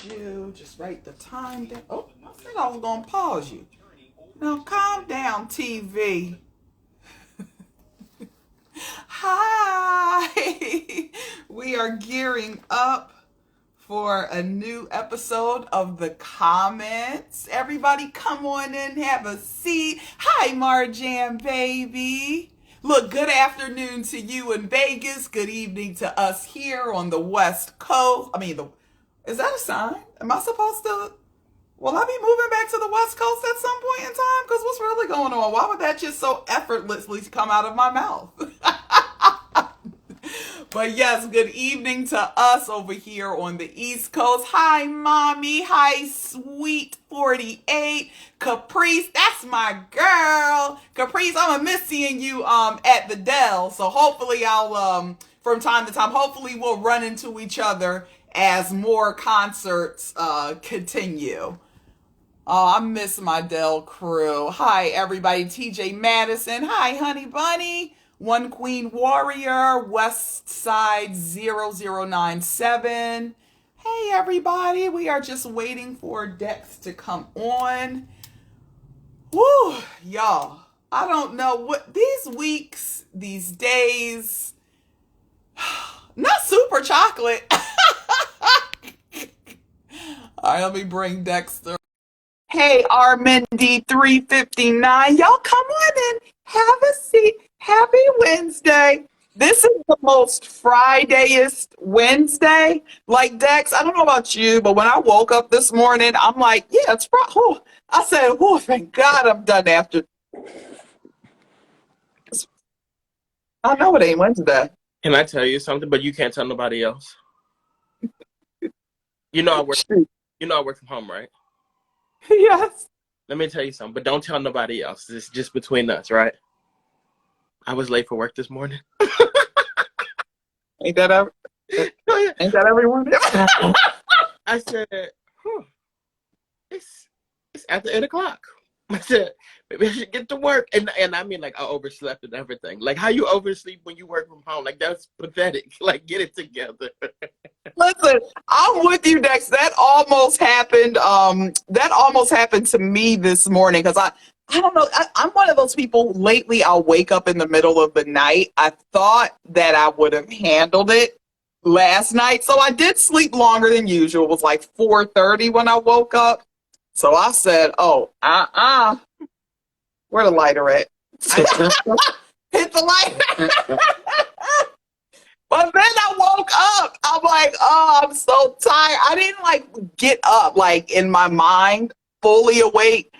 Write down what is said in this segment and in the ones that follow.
you. Just write the time down. Oh, I said I was going to pause you. Now calm down, TV. Hi. We are gearing up for a new episode of The Comments. Everybody come on in, have a seat. Hi, Marjan, baby. Look, good afternoon to you in Vegas. Good evening to us here on the West Coast. Is that a sign? Am I supposed to? Will I be moving back to the West Coast at some point in time? Because what's really going on? Why would that just so effortlessly come out of my mouth? But yes, good evening to us over here on the East Coast. Hi, Mommy. Hi, Sweet 48. Caprice, that's my girl. Caprice, I'm miss seeing you at the Dell. So hopefully I'll from time to time, hopefully we'll run into each other as more concerts continue. Oh, I miss my Dell crew. Hi, everybody. TJ Madison. Hi, Honey Bunny. One Queen Warrior. West Side 0097. Hey, everybody. We are just waiting for Dex to come on. Woo, y'all. I don't know what these weeks, these days, not super chocolate. All right, let me bring Dexter. Hey, Armindy 359. Y'all come on in. Have a seat. Happy Wednesday. This is the most Fridayest Wednesday. Like, Dex, I don't know about you, but when I woke up this morning, I'm like, yeah, it's Friday. Oh, I said, oh, thank God I'm done after. I know it ain't Wednesday. Can I tell you something? But you can't tell nobody else. You know I work. You know I work from home, right? Yes. Let me tell you something, but don't tell nobody else. It's just between us, right? I was late for work this morning. Ain't that everyone? I said, it's after 8 o'clock. I said, maybe I should get to work. And I mean, like, I overslept and everything. Like, how you oversleep when you work from home? Like, that's pathetic. Like, get it together. Listen, I'm with you, Dex. That almost happened. That almost happened to me this morning because I don't know. I'm one of those people. Lately, I'll wake up in the middle of the night. I thought that I would have handled it last night, so I did sleep longer than usual. It was like 4:30 when I woke up. So I said, "Oh, where the lighter at?" Hit the lighter. But then I woke up. I'm like, oh, I'm so tired. I didn't like get up like in my mind fully awake.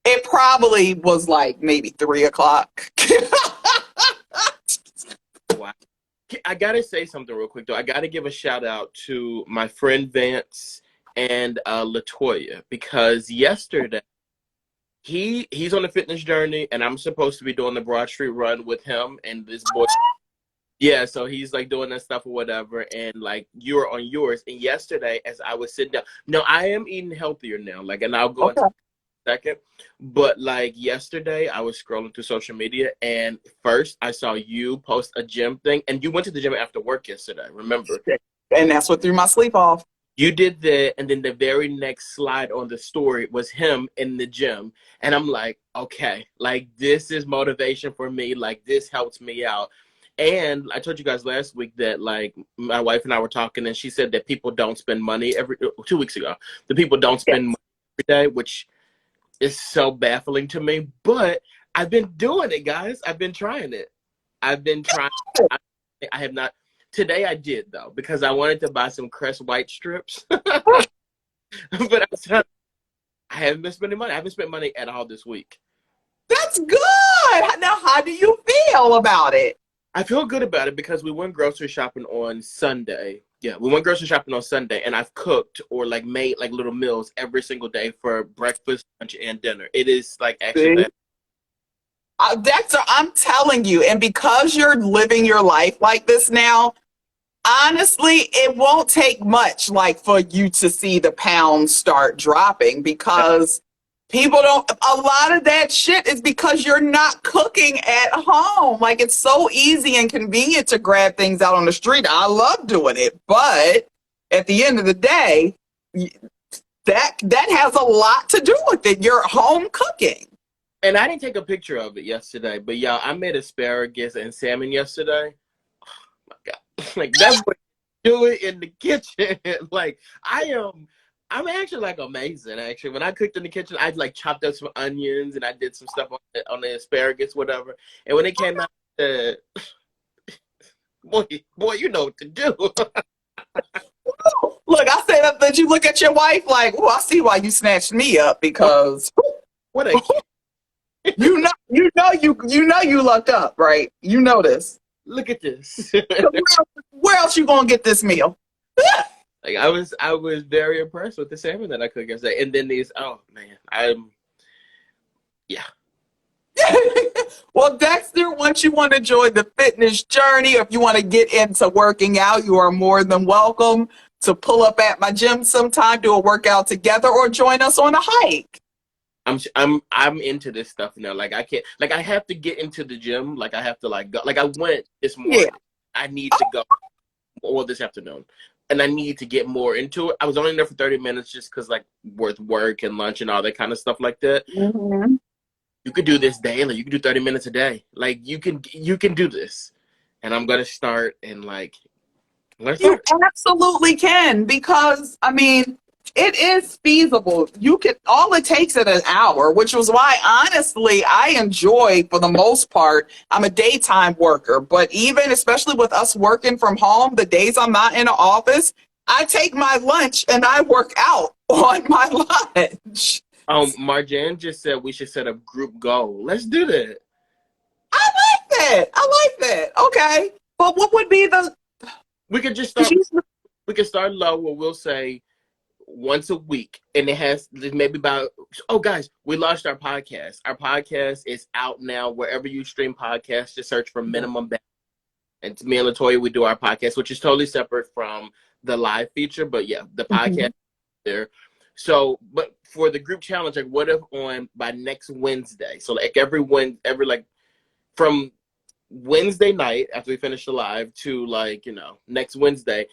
It probably was like maybe 3 o'clock. Wow. I gotta say something real quick though. I gotta give a shout out to my friend Vance and Latoya, because yesterday he's on a fitness journey and I'm supposed to be doing the Broad Street run with him and this boy. Yeah, so he's like doing that stuff or whatever, and like you're on yours. And yesterday, as I was sitting down, no, I am eating healthier now. Like, and I'll go into a second. But like yesterday, I was scrolling through social media, and first I saw you post a gym thing, and you went to the gym after work yesterday. Remember? And that's what threw my sleep off. You did that, and then the very next slide on the story was him in the gym, and I'm like, okay, like this is motivation for me. Like this helps me out. And I told you guys last week that like my wife and I were talking, and she said that people don't spend money 2 weeks ago. The people don't spend money every day, which is so baffling to me. But I've been doing it, guys. I've been trying it. I've been trying. I have not. Today I did though, because I wanted to buy some Crest White strips. But I haven't been spending money. I haven't spent money at all this week. That's good. Now, how do you feel about it? I feel good about it because we went grocery shopping on Sunday. Yeah, we went grocery shopping on Sunday, and I've cooked or like made like little meals every single day for breakfast, lunch, and dinner. It is like actually. Dexter, I'm telling you, and because you're living your life like this now, honestly, it won't take much like for you to see the pounds start dropping because people don't, a lot of that shit is because you're not cooking at home. Like it's so easy and convenient to grab things out on the street. I love doing it, but at the end of the day, that has a lot to do with it. You're home cooking. And I didn't take a picture of it yesterday, but y'all, I made asparagus and salmon yesterday. My God, like that's what you do it in the kitchen. Like I'm actually like amazing. Actually, when I cooked in the kitchen, I like chopped up some onions and I did some stuff on the asparagus, whatever. And when it came out, boy, you know what to do. Look, I said that you look at your wife like, oh, I see why you snatched me up because What a you lucked up, right? You know this. look at this. Where else you gonna get this meal? Like I was very impressed with the salmon that I cooked yesterday. And then these, oh man, yeah. Well, Dexter, once you want to join the fitness journey, if you want to get into working out, you are more than welcome to pull up at my gym sometime, do a workout together, or join us on a hike. I'm into this stuff now. Like I can't, like I have to get into the gym. Like I have to like go. Like I went this morning. Yeah. I need to go, or this afternoon, and I need to get more into it. I was only there for 30 minutes just because like with work and lunch and all that kind of stuff like that. Mm-hmm. You could do this daily. You could do 30 minutes a day. Like you can do this, and I'm gonna start and like let's You start. absolutely can because I mean it is feasible. You can all it takes is an hour, which was why honestly I enjoy for the most part. I'm a daytime worker, but even especially with us working from home, the days I'm not in the office, I take my lunch and I work out on my lunch. Marjan just said we should set a group goal. Let's do that. I like that. I like that. Okay. But what would be the We could just start. We could start low where we'll say once a week, and it has maybe about. Oh, guys, we launched our podcast. Our podcast is out now wherever you stream podcasts. Just search for Minimum Balance. And it's me and Latoya. We do our podcast, which is totally separate from the live feature. But yeah, the podcast is there. So, but for the group challenge, like, what if by next Wednesday? So, like every like from Wednesday night after we finish the live to like next Wednesday,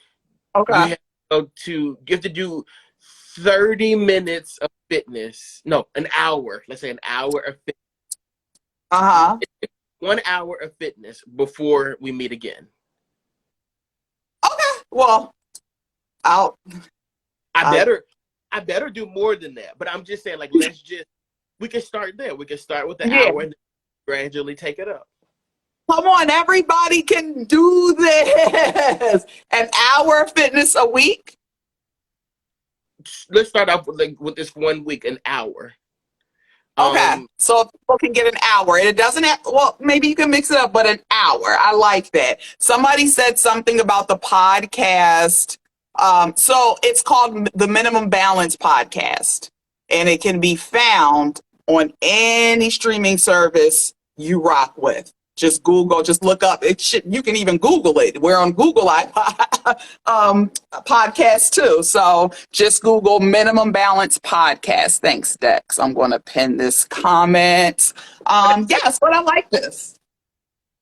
Okay. you have to do 30 minutes of fitness. No, an hour. Let's say an hour of fitness. 1 hour of fitness before we meet again. Okay. Well, I better do more than that. But I'm just saying, like, we can start there. We can start with the hour and gradually take it up. come on, everybody can do this. An hour of fitness a week. Let's start off with this 1 week, an hour. Okay, so people can get an hour, and it doesn't have. Well, maybe you can mix it up, but an hour. I like that. Somebody said something about the podcast. So it's called the Minimum Balance Podcast, and it can be found on any streaming service you rock with. Just Google, just look up it. You can even Google it. We're on Google podcast too. So just Google Minimum Balance Podcast. Thanks, Dex. I'm going to pin this comment. Yes, but I like this.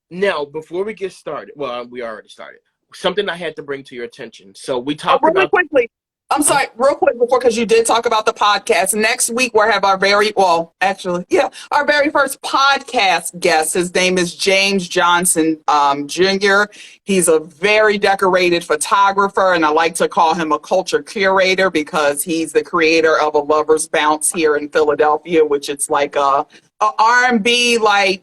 Now, before we get started, well, we already started. Something I had to bring to your attention. So we talked really about quickly. I'm sorry, real quick before, because you did talk about the podcast. Next week, we'll have our very first podcast guest. His name is James Johnson Jr. He's a very decorated photographer, and I like to call him a culture curator because he's the creator of a Lover's Bounce here in Philadelphia, which it's like a R&B like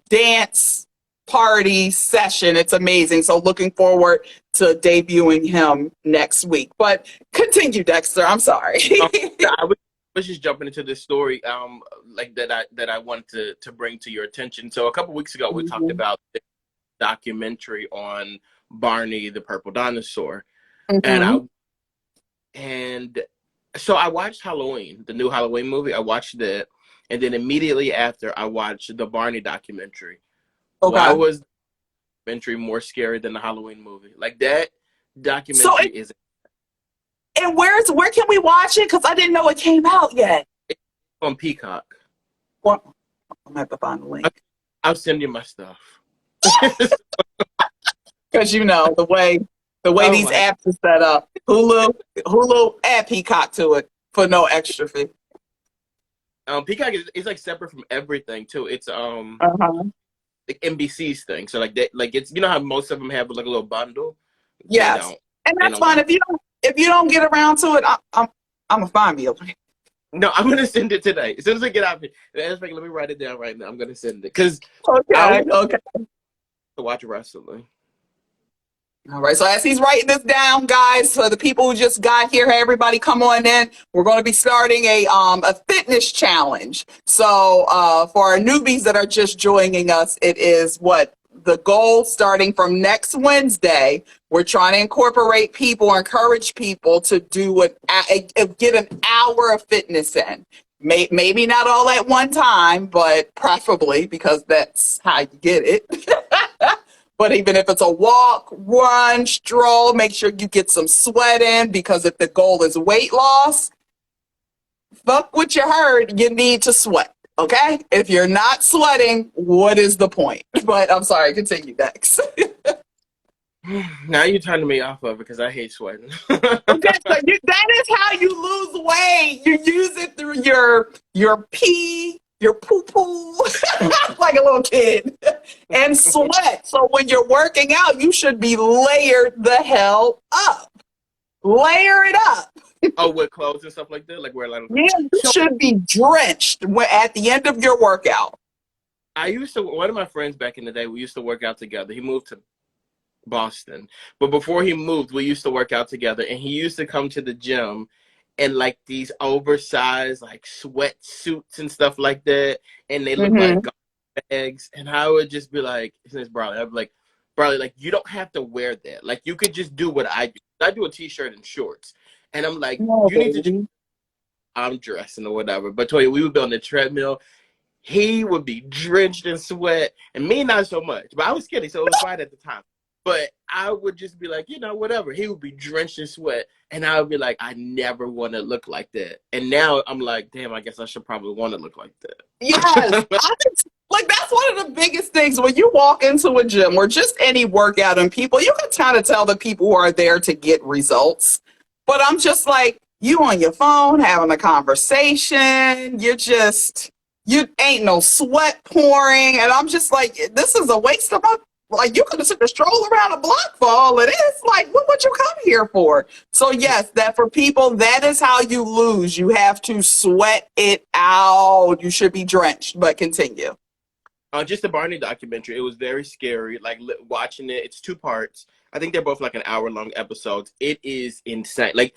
dance party session. It's amazing. So looking forward to debuting him next week. But continue, Dexter. I'm sorry. I was just jumping into this story like that I wanted to bring to your attention. So a couple weeks ago, we talked about the documentary on Barney the Purple Dinosaur. And so I watched Halloween, the new Halloween movie. I watched it, and then immediately after I watched the Barney documentary. Okay. Why was the documentary more scary than the Halloween movie? Like that documentary is. And where can we watch it? Because I didn't know it came out yet. It's on Peacock. Well, I'm gonna have to find the link. I'll send you my stuff. Because the way The way Oh these my! apps are set up. Hulu, add Peacock to it for no extra fee. Peacock is like separate from everything too. It's Uh-huh. like NBC's thing. So like they like it's you know how most of them have like a little bundle. They Yes. don't. And They that's don't fine. got. If you don't get around to it, I'm a fine meal. No, I'm gonna send it today. As soon as I get out here, let me write it down right now. I'm gonna send it because I Okay, want okay. to watch wrestling. All right, so as he's writing this down, guys, for the people who just got here, hey, everybody, come on in. We're going to be starting a fitness challenge. So for our newbies that are just joining us, it is what the goal starting from next Wednesday. We're trying to incorporate people, encourage people to get an hour of fitness in. Maybe not all at one time, but preferably because that's how you get it. But even if it's a walk, run, stroll, make sure you get some sweat in because if the goal is weight loss, fuck what you heard, you need to sweat. Okay? If you're not sweating, what is the point? But I'm sorry, continue next. Now you're turning me off of it because I hate sweating. Okay, so that is how you lose weight. You use it through your pee, your poo poo, like a little kid, and sweat. So when you're working out, you should be layered the hell up. Layer it up. Oh, with clothes and stuff like that, like wear like. Yeah, you So should be drenched at the end of your workout. I used to. One of my friends back in the day, we used to work out together. He moved to Boston. But before he moved, we used to work out together, and he used to come to the gym in like these oversized like sweatsuits and stuff like that, and they look like Mm-hmm. garbage bags. And I would just be like, "His name's Bradley." I'd be like, "Bradley, like you don't have to wear that. Like you could just do what I do. I do a t-shirt and shorts." And I'm like, No, "You need to." baby. I'm dressing or whatever. But Toya, we would be on the treadmill. He would be drenched in sweat, and me not so much. But I was skinny, so it was fine at the time. But I would just be like, whatever. He would be drenched in sweat, and I would be like, I never want to look like that. And now I'm like, damn, I guess I should probably want to look like Yes. that. Like that's one of the biggest things when you walk into a gym or just any workout and people, you can kind of tell the people who are there to get results. But I'm just like, you on your phone having a conversation, you ain't no sweat pouring. And I'm just like, this is a waste of my, like you could have took a stroll around a block for all of this. Like, what would you come here for? So yes, that for people, that is how you lose. You have to sweat it out. You should be drenched, but continue. Just the Barney documentary. It was very scary. Like watching it. It's two parts. I think they're both like an hour long episodes. It is insane. Like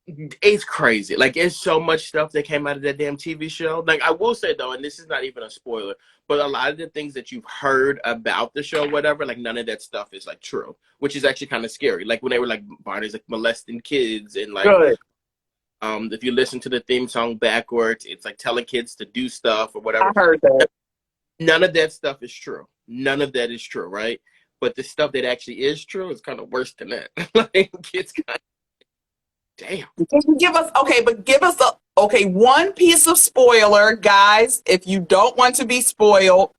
it's crazy. Like it's so much stuff that came out of that damn TV show. Like I will say though, and this is not even a spoiler, but a lot of the things that you've heard about the show, whatever, like none of that stuff is like true, which is actually kind of scary. Like when they were like Barney's like molesting kids and like Good. if you listen to the theme song backwards, it's like telling kids to do stuff or I whatever. heard that. None of that stuff is true. None of that is true, right? But the stuff that actually is true is kind of worse than that. Like it's kind of damn. Give us one piece of spoiler, guys. If you don't want to be spoiled,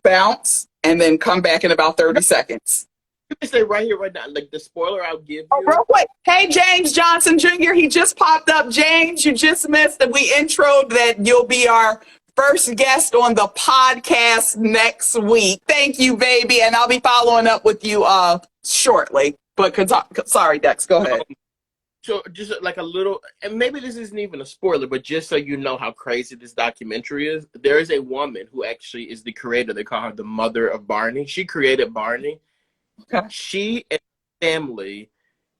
bounce and then come back in about 30 seconds. You can say right here, right now, like the spoiler I'll give Oh, you. real quick. Hey, James Johnson Jr., he just popped up. James, you just missed that we introed that you'll be our first guest on the podcast next week. Thank you, baby. And I'll be following up with you shortly. But sorry, Dex, go ahead. So just like a little, and maybe this isn't even a spoiler, but just so you know how crazy this documentary is, there is a woman who actually is the creator. They call her the mother of Barney. She created Barney. Okay. She and family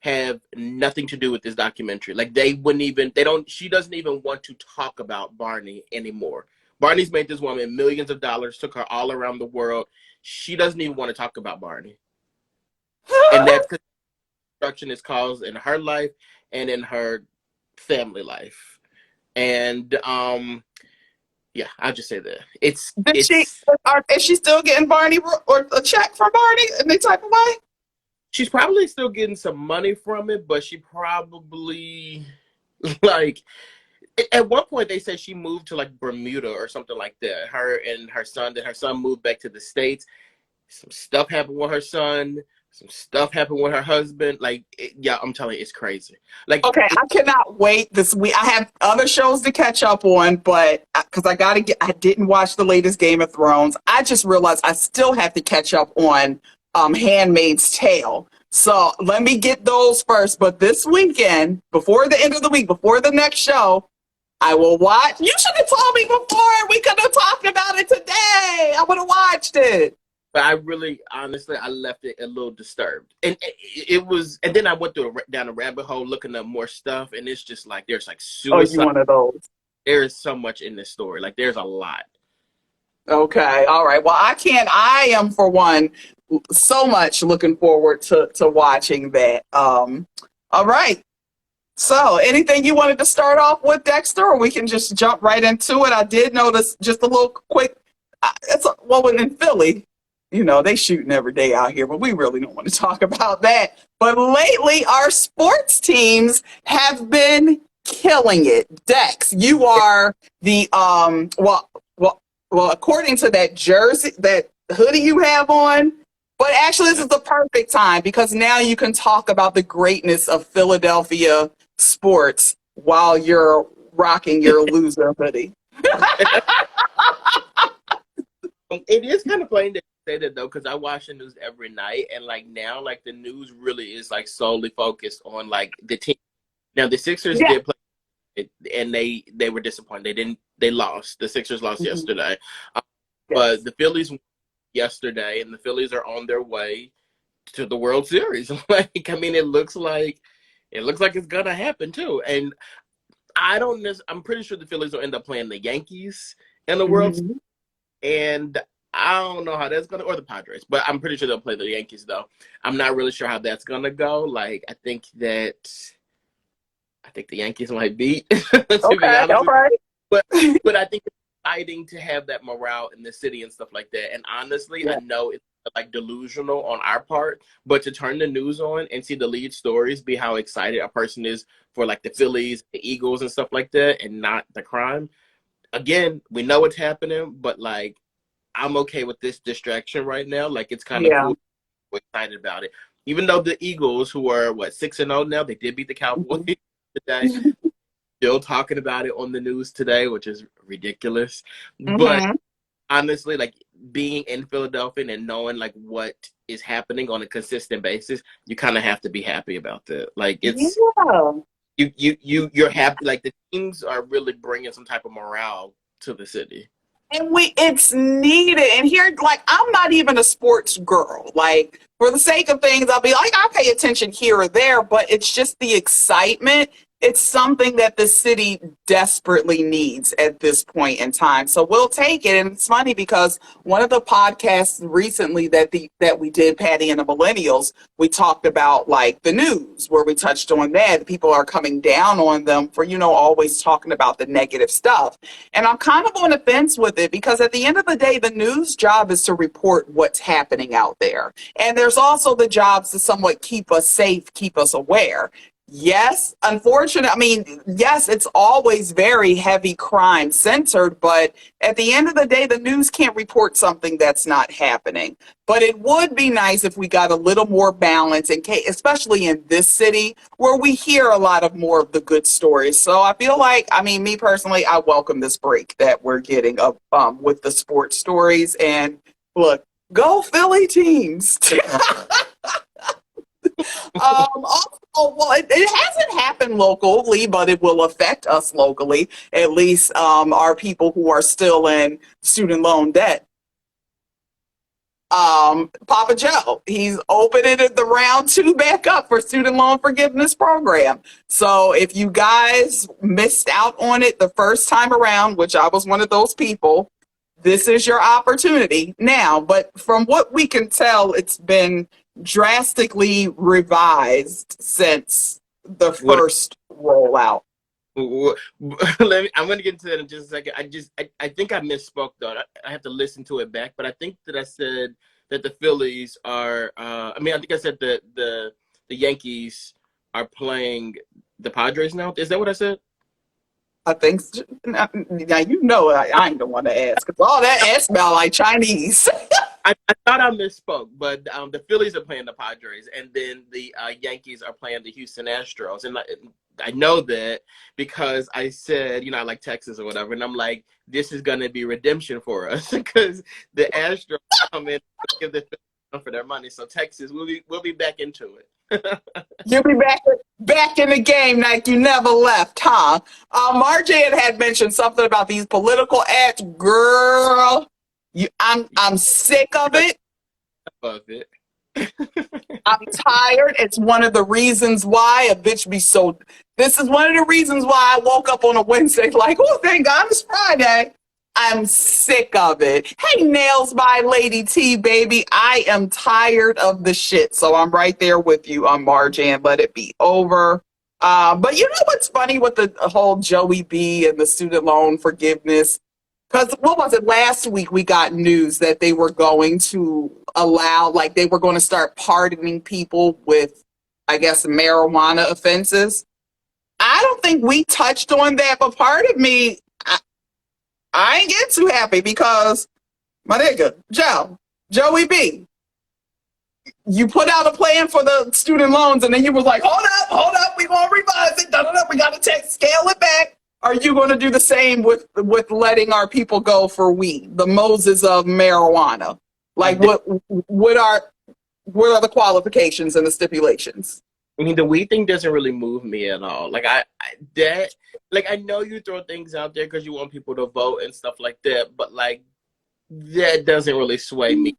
have nothing to do with this documentary. Like she doesn't even want to talk about Barney anymore. Barney's made this woman millions of dollars, took her all around the world. She doesn't even want to talk about Barney. And that's because destruction is caused in her life and in her family life. And yeah, I'll just say that. Is she still getting Barney or a check from Barney in any type of way? She's probably still getting some money from it, but she probably like at one point they said she moved to like Bermuda or something like that. Her and her son moved back to the States. Some stuff happened with her son. some stuff happened with her husband. Like, yeah, I'm telling you, it's crazy. Like, Okay, I cannot wait this week. I have other shows to catch up on, but because I didn't watch the latest Game of Thrones. I just realized I still have to catch up on Handmaid's Tale. So let me get those first. But this weekend, before the end of the week, before the next show, I will watch. You should have told me before. We could have talked about it today. I would have watched it. but I really, honestly, I left it a little disturbed, and it was. And then I went down a rabbit hole looking up more stuff, and it's just like there's like Oh, you suicide. one of those. There is so much in this story. Like, there's a lot. Okay. All right. Well, I can't. I am, for one, so much looking forward to watching that. All right. So, anything you wanted to start off with, Dexter, or we can just jump right into it? I did notice just a little quick. Well, in Philly, they shooting every day out here, but we really don't want to talk about that. But lately, our sports teams have been killing it. Dex, you are the well, according to that jersey, that hoodie you have on. But actually, this is the perfect time because now you can talk about the greatness of Philadelphia sports while you're rocking your loser hoodie. It is kind of funny to say that though, because I watch the news every night, and like now, like the news really is like solely focused on like the team. Now the Sixers Yeah. did play, and they were disappointed. They lost. The Sixers lost Mhm. yesterday, Yes. but the Phillies won yesterday, and the Phillies are on their way to the World Series. Like, I mean, it looks like it's gonna happen too. And I'm pretty sure the Phillies will end up playing the Yankees in the World Series, Mhm. and I don't know how that's gonna, or the Padres, but I'm pretty sure they'll play the Yankees though. I'm not really sure how that's gonna go. Like, I think the Yankees might beat, to be Okay. honest All with you. right. But I think it's exciting to have that morale in the city and stuff like that. And honestly, I Yeah. know it's like delusional on our part, but to turn the news on and see the lead stories be how excited a person is for like the Phillies, the Eagles, and stuff like that, and not the crime. Again, we know it's happening, but like I'm okay with this distraction right now. Like, it's kind of Yeah. cool. We're excited about it. Even though the Eagles, who are what 6-0 now, they did beat the Cowboys Mhm. today. Still talking about it on the news today, which is ridiculous. But Mhm. honestly, like being in Philadelphia and knowing like what is happening on a consistent basis, you kind of have to be happy about that. Like, it's Yeah. you're happy. Like, the teams are really bringing some type of morale to the city. And it's needed. And here, like, I'm not even a sports girl. Like, for the sake of things, I'll be like, I pay attention here or there, but it's just the excitement. It's something that the city desperately needs at this point in time. So we'll take it. And it's funny because one of the podcasts recently that we did, Patty and the Millennials, we talked about like the news where we touched on that. People are coming down on them for, always talking about the negative stuff. And I'm kind of on the fence with it because at the end of the day, the news job is to report what's happening out there. And there's also the jobs to somewhat keep us safe, keep us aware. Yes, unfortunately, I mean, yes, it's always very heavy crime centered, but at the end of the day, the news can't report something that's not happening. But it would be nice if we got a little more balance, in case, especially in this city where we hear a lot of more of the good stories. So I feel like, I mean, me personally, I welcome this break that we're getting up with the sports stories. And look, go Philly teams. Also, well, it hasn't happened locally, but it will affect us locally. At least our people who are still in student loan debt. Papa Joe, he's opening the round two back up for student loan forgiveness program. So if you guys missed out on it the first time around, which I was one of those people, this is your opportunity now. But from what we can tell, it's been drastically revised since the What first rollout. I'm going to get into that in just a second. I think I misspoke though. I have to listen to it back, but I think that I said that the Phillies are. I mean, I think I said that the Yankees are playing the Padres now. Is that what I said? I think now I ain't the one to ask because all that ass smell like Chinese. I thought I misspoke, but the Phillies are playing the Padres, and then the Yankees are playing the Houston Astros. And I know that because I said, I like Texas or whatever, and I'm like, this is going to be redemption for us because the Astros come in and give the Phillies for their money. So Texas, we'll be back into it. You'll be back in the game like you never left, huh? Marjan had mentioned something about these political ads. Girl, I'm sick of it. Love it. I'm tired. It's one of the reasons why a bitch be so. This is one of the reasons why I woke up on a Wednesday like, oh, thank God it's Friday. I'm sick of it. Hey, Nails by Lady T, baby. I am tired of the shit. So I'm right there with you on Marjan. Let it be over. But you know what's funny with the whole Joey B and the student loan forgiveness? Because what was it? Last week we got news that they were going to allow, like they were going to start pardoning people with, I guess, marijuana offenses. I don't think we touched on that, but part of me, I ain't get too happy because my nigga, Joey B, you put out a plan for the student loans and then you was like, hold up, we gonna revise it. We gotta scale it back. Are you going to do the same with letting our people go for weed, the Moses of marijuana? Like what are the qualifications and the stipulations? I mean, the weed thing doesn't really move me at all. Like I know you throw things out there because you want people to vote and stuff like that, but like that doesn't really sway me to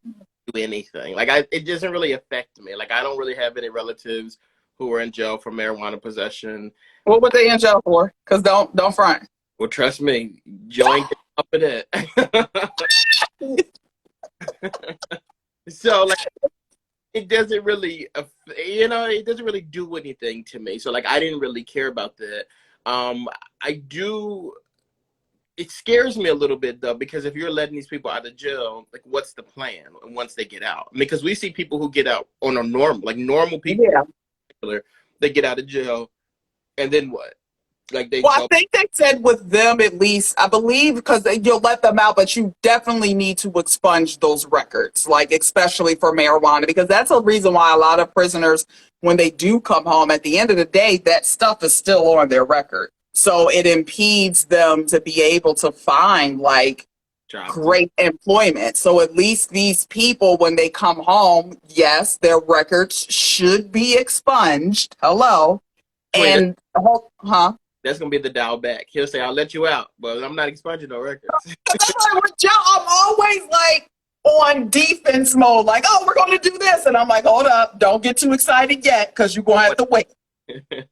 do anything. Like it doesn't really affect me. Like I don't really have any relatives who are in jail for marijuana possession. What were they in jail for? Because don't front. Well, trust me, Joe ain't up for that. So like. It doesn't really, it doesn't really do anything to me. So like, I didn't really care about that. It scares me a little bit though, because if you're letting these people out of jail, like what's the plan once they get out? Because we see people who get out on a normal people, they get out of jail and then what? Like I think they said with them at least, I believe, because you'll let them out, but you definitely need to expunge those records, like especially for marijuana, because that's a reason why a lot of prisoners, when they do come home, at the end of the day, that stuff is still on their record. So it impedes them to be able to find like great employment. So at least these people, when they come home, yes, their records should be expunged. Hello. And, that's going to be the dial back. He'll say, I'll let you out, but I'm not expunging no records. I'm always like on defense mode, like, oh, we're going to do this. And I'm like, hold up, don't get too excited yet because you're going to have to wait.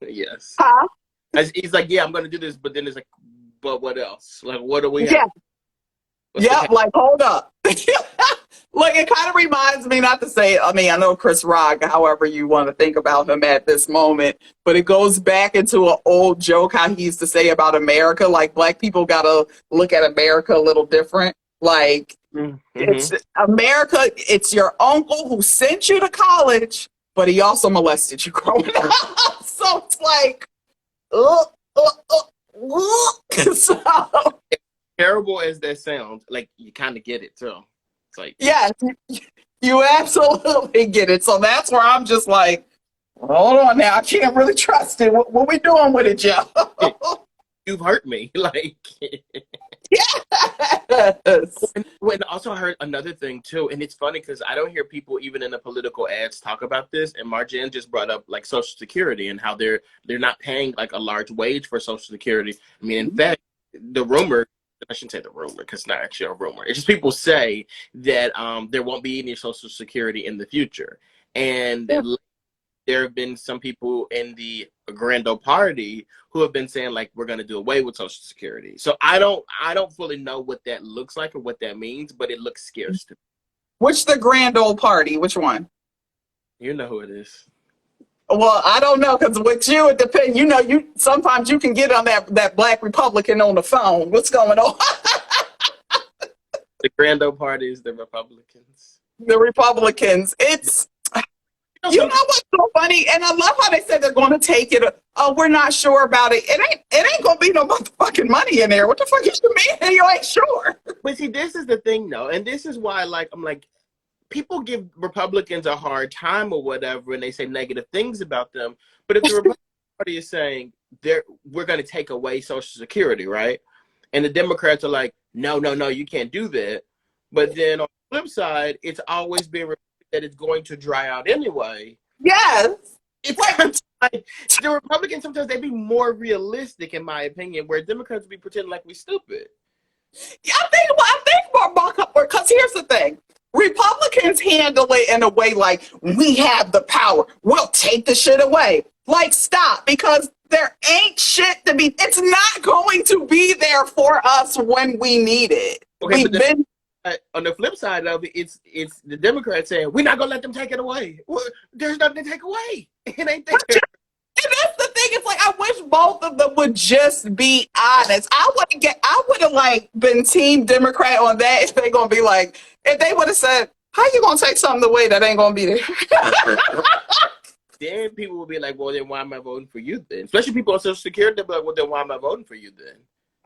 Yes. Huh? He's like, yeah, I'm going to do this. But then it's like, but what else? Like, what do we have? Yeah, like, hold up. Look, it kind of reminds me, not to say, I mean, I know Chris Rock, however you want to think about him at this moment, but it goes back into an old joke how he used to say about America, like black people got to look at America a little different. Like, it's America, it's your uncle who sent you to college, but he also molested you growing up. So it's like, so, terrible as that sounds, like you kind of get it too. It's like, yeah, you absolutely get it. So that's where I'm just like, hold on now, I can't really trust it. What we doing with it, Joe? You've hurt me. Like, yes. And also I heard another thing too, and it's funny because I don't hear people even in the political ads talk about this. And Marjan just brought up like Social Security and how they're not paying like a large wage for Social Security. I mean, in fact, the rumor. I shouldn't say the rumor because it's not actually a rumor. It's just people say that there won't be any Social Security in the future. And there have been some people in the Grand Old Party who have been saying like we're going to do away with Social Security. So I don't fully know what that looks like or what that means, but it looks scarce to me. Which the Grand Old Party? Which one? You know who it is. Well, I don't know because with you it depends. You know, you sometimes you can get on that black Republican on the phone. What's going on? The Grand Old Party is the Republicans. The Republicans. It's you know what's so funny, and I love how they said they're going to take it. Oh, we're not sure about it. It ain't going to be no motherfucking money in there. What the fuck is you mean? You ain't sure? But see, this is the thing though, and this is why like I'm like, people give Republicans a hard time or whatever, and they say negative things about them. But if the Republican Party is saying we're going to take away Social Security, right? And the Democrats are like, no, no, no, you can't do that. But then on the flip side, it's always been reported that it's going to dry out anyway. Yes. It's like the Republicans sometimes they be more realistic, in my opinion, where Democrats be pretending like we stupid. Yeah, I think more because here's the thing. Republicans handle it in a way like we have the power. We'll take the shit away. Like, stop, because there ain't shit to be. It's not going to be there for us when we need it. Okay, on the flip side of it, it's the Democrats saying we're not gonna let them take it away. Well, there's nothing to take away. It ain't there. And that's the thing. It's like I wish both of them would just be honest. I would have like been Team Democrat on that if they gonna be like, if they would have said, "How you gonna take something away that ain't gonna be there?" Then people will be like, "Well, then why am I voting for you then?" Especially people on Social Security, they'll be like, "Well, then why am I voting for you then?"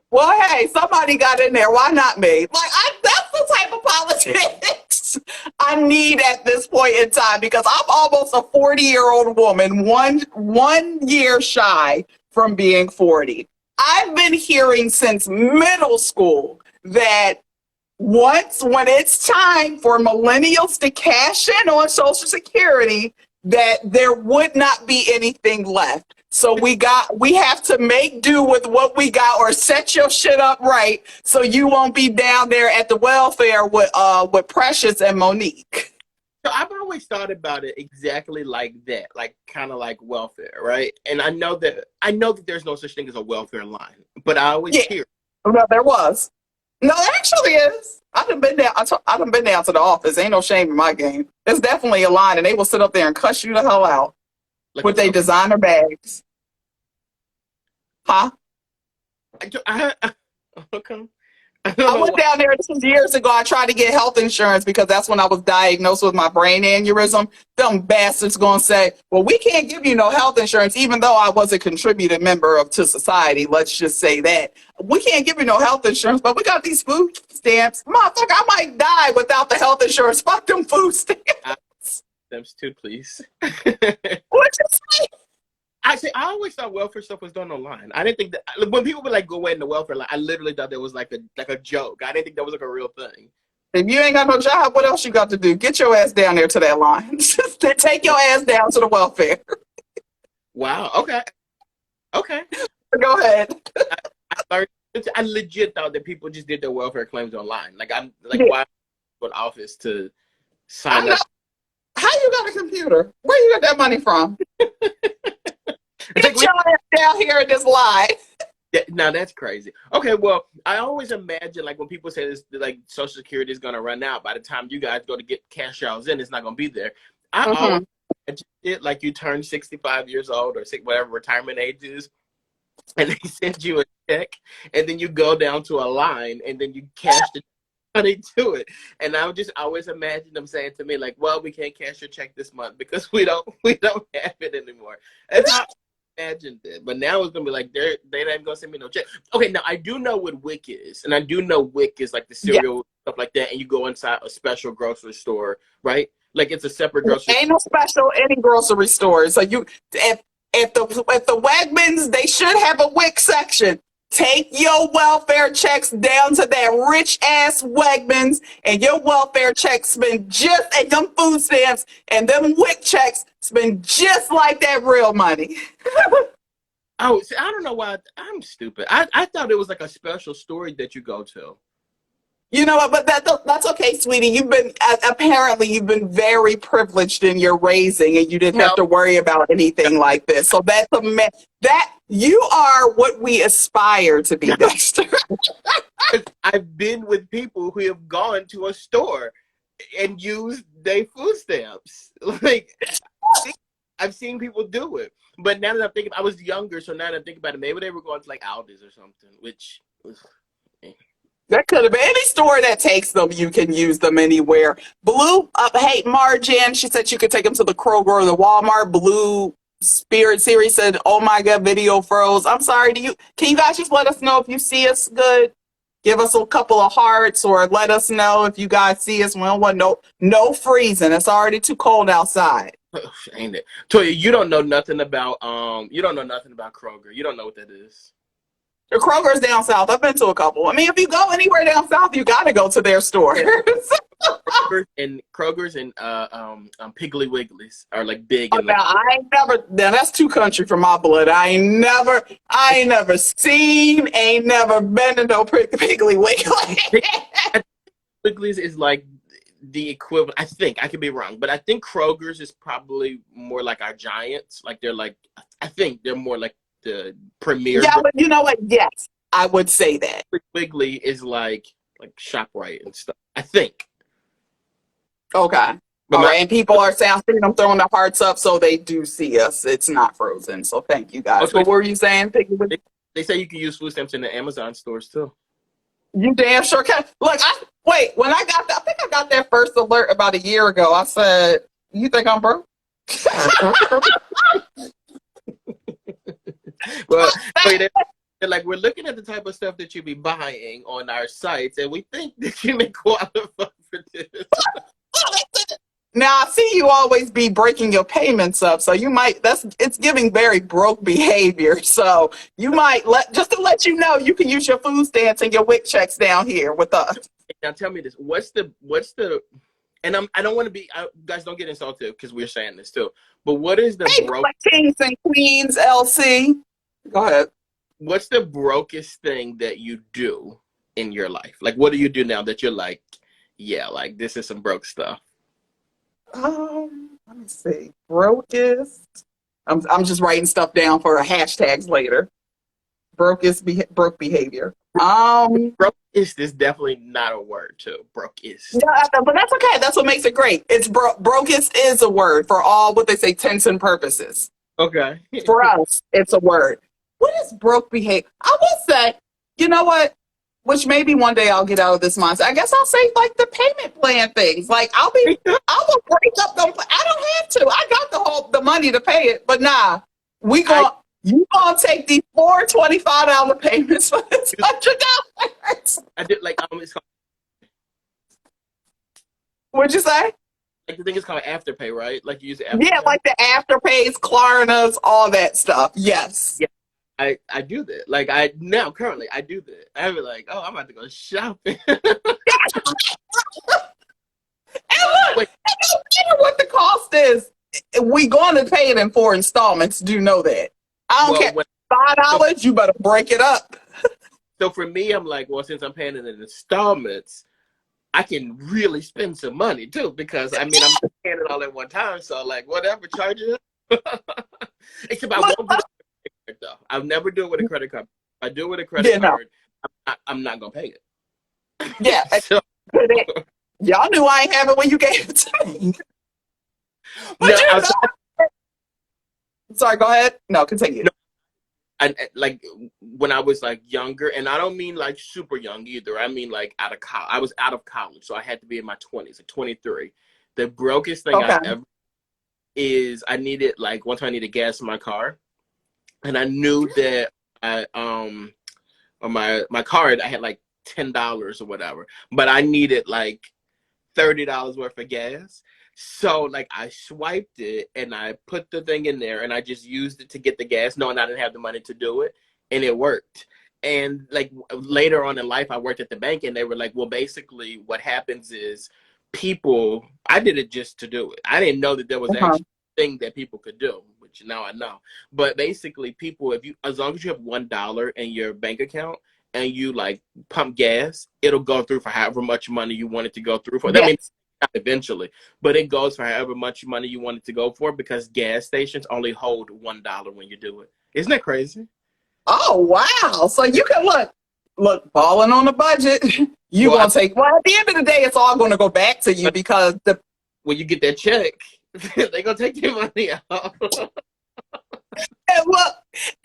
Well, hey, somebody got in there. Why not me? Like, that's the type of politics I need at this point in time because I'm almost a 40-year-old woman, one year shy from being 40. I've been hearing since middle school that when it's time for millennials to cash in on Social Security, that there would not be anything left. So we have to make do with what we got or set your shit up right so you won't be down there at the welfare with Precious and Monique. So I've always thought about it exactly like that, like kind of like welfare, right? And I know that there's no such thing as a welfare line, but I always hear. Well, there was. No, there actually is. I done been down to the office. Ain't no shame in my game. There's definitely a line, and they will sit up there and cuss you the hell out. Like with their designer bags. Huh? Okay. I went down there 2 years ago. I tried to get health insurance because that's when I was diagnosed with my brain aneurysm. Them bastards gonna say, well, we can't give you no health insurance, even though I was a contributing member to society. Let's just say that. We can't give you no health insurance, but we got these food stamps. Motherfucker, I might die without the health insurance. Fuck them food stamps. Them too, please. What you say? I always thought welfare stuff was done online. I didn't think that when people would like go away in the welfare line, I literally thought that was like a joke. I didn't think that was like a real thing. If you ain't got no job, what else you got to do? Get your ass down there to that line. Take your ass down to the welfare. Wow. Okay. Go ahead. I legit thought that people just did their welfare claims online. Like why go to office to sign up? How you got a computer? Where you got that money from? Get your ass down here in this lie. Yeah, now that's crazy. Okay, well, I always imagine like when people say this, like Social Security is going to run out by the time you guys go to get cash outs in, it's not going to be there. I always imagine it like you turn 65 years old or whatever retirement age is, and they send you a check, and then you go down to a line, and then you cash the money to it. And I would just always imagine them saying to me like, "Well, we can't cash your check this month because we don't have it anymore." That's how I imagined it. But now it's gonna be like they're not even gonna send me no check. Okay, now I do know what WIC is, and I do know WIC is like the cereal stuff like that, and you go inside a special grocery store, right? Like it's a separate grocery. Ain't no special any grocery store. So if the Wegmans, they should have a WIC section. Take your welfare checks down to that rich ass Wegmans, and your welfare checks spend just, and them food stamps and them WIC checks spend just like that real money. Oh, see, I don't know why I'm stupid. I thought it was like a special store that you go to. You know what? But that's okay, sweetie. Apparently you've been very privileged in your raising, and you didn't have to worry about anything like this. So that you are what we aspire to be, Dexter. I've been with people who have gone to a store and used their food stamps. Like I've seen people do it. But now that I'm thinking, I was younger, so now that I think about it, maybe they were going to like Aldi's or something, which. That could have been any store that takes them. You can use them anywhere. Blue, hey, Marjan, she said you could take them to the Kroger or the Walmart. Blue Spirit Series said, oh my God, video froze. I'm sorry, can you guys just let us know if you see us good? Give us a couple of hearts or let us know if you guys see us. We don't want no freezing. It's already too cold outside. Ain't it? Toya, you don't know nothing about Kroger. You don't know what that is. The Kroger's down south. I've been to a couple. I mean, if you go anywhere down south, you got to go to their store. Kroger's and Piggly Wigglies are like big. Now I ain't never. Now that's too country for my blood. I ain't never seen. Ain't never been to no Piggly Wiggly. Wigglies is like the equivalent. I think I could be wrong, but I think Kroger's is probably more like our Giants. Like they're like. I think they're more like the premier. Yeah, but you know what? Yes, I would say that. Wiggly is like ShopRite and stuff. I think. Okay. But all right, and people are saying, I'm throwing the hearts up so they do see us. It's not frozen. So thank you guys. What were you saying? They say you can use food stamps in the Amazon stores too. You damn sure can. Look, when I got that, I think I got that first alert about a year ago. I said, you think I'm broke? Well, they're like, we're looking at the type of stuff that you be buying on our sites, and we think that you may qualify for this. Now I see you always be breaking your payments up, so you might. It's giving very broke behavior. So you might just to let you know, you can use your food stamps and your WIC checks down here with us. Now tell me this: what's the? And I don't want to be. Guys, don't get insulted because we're saying this too. But what is the broke? Kings and Queens, LC. Go ahead. What's the brokest thing that you do in your life? Like, what do you do now that you're like, yeah, like this is some broke stuff? Let me see. Brokest. I'm just writing stuff down for hashtags later. Broke behavior. Broke is definitely not a word too. Broke is. Yeah, but that's okay. That's what makes it great. It's brokest is a word for all what they say intents and purposes. Okay. For us, it's a word. What is broke behavior? I will say, you know what? Which maybe one day I'll get out of this mindset. I guess I'll say like the payment plan things. Like I will break up them. I don't have to. I got the money to pay it, but nah, you gonna take these $425 payments for this $100. I did like it's called, What'd you say? like the thing is called Afterpay, right? Like you use Afterpay. Yeah, like the Afterpays, Klarnas, all that stuff. Yes. Yeah. I do that. Like currently I do that. I be like, oh, I'm about to go shopping. And look, it don't matter what the cost is. We going to pay it in 4 installments. Do know that. I don't care. $5, you better break it up. So for me, I'm like, well, since I'm paying it in installments, I can really spend some money too, because I mean, I'm paying it all at one time. So like, whatever, charge it. Except I won't do it. Though I'll never do it with a credit card. If I do it with a credit card, I'm not gonna pay it. Yeah. So, y'all knew I ain't have it when you gave it to me. But sorry, go ahead. No, continue. No, and like when I was like younger, and I don't mean like super young either. I mean like out of college. I was out of college, so I had to be in my 20s, like 23. The brokest thing I ever is I needed like one time I needed gas in my car. And I knew that on my card I had like $10 or whatever, but I needed like $30 worth of gas. So like I swiped it and I put the thing in there and I just used it to get the gas, knowing I didn't have the money to do it, and it worked. And like later on in life, I worked at the bank, and they were like, well, basically what happens is I did it just to do it. I didn't know that there was actually a thing that people could do. Now I know, but basically people, as long as you have $1 in your bank account and you like pump gas, it'll go through for however much money you want it to go through for. That means eventually, but it goes for however much money you want it to go for, because gas stations only hold $1 when you do it. Isn't that crazy? Oh wow! So you can look balling on the budget. At the end of the day, it's all going to go back to you, because when you get that check, they're gonna take your money out. And look,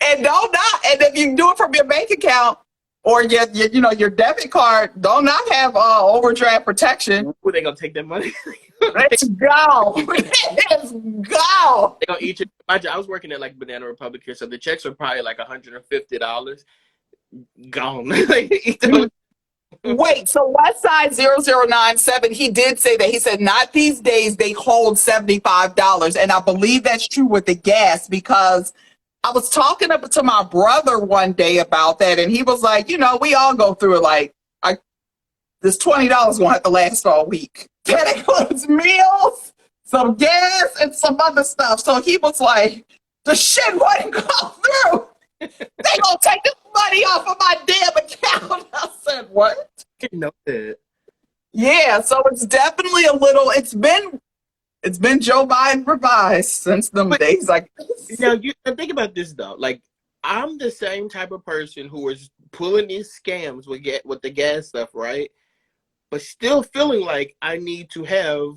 and if you do it from your bank account or your debit card, don't not have overdraft protection. Ooh, they gonna take that money. Let's go. Let's go. They gonna eat your. I was working at like Banana Republic here, so the checks were probably like $150. Gone. Wait, so Westside 0097, he did say that. He said, not these days, they hold $75. And I believe that's true with the gas because I was talking up to my brother one day about that, and he was like, we all go through it. Like, this $20 won't have to last all week. That includes meals, some gas, and some other stuff. So he was like, the shit wouldn't go through. They gonna take this money off of my damn account. I said, what? I know that. Yeah, so it's definitely a little. It's been Joe Biden revised since them But days. I guess. now you think about this though. Like I'm the same type of person who was pulling these scams with the gas stuff, right? But still feeling like I need to have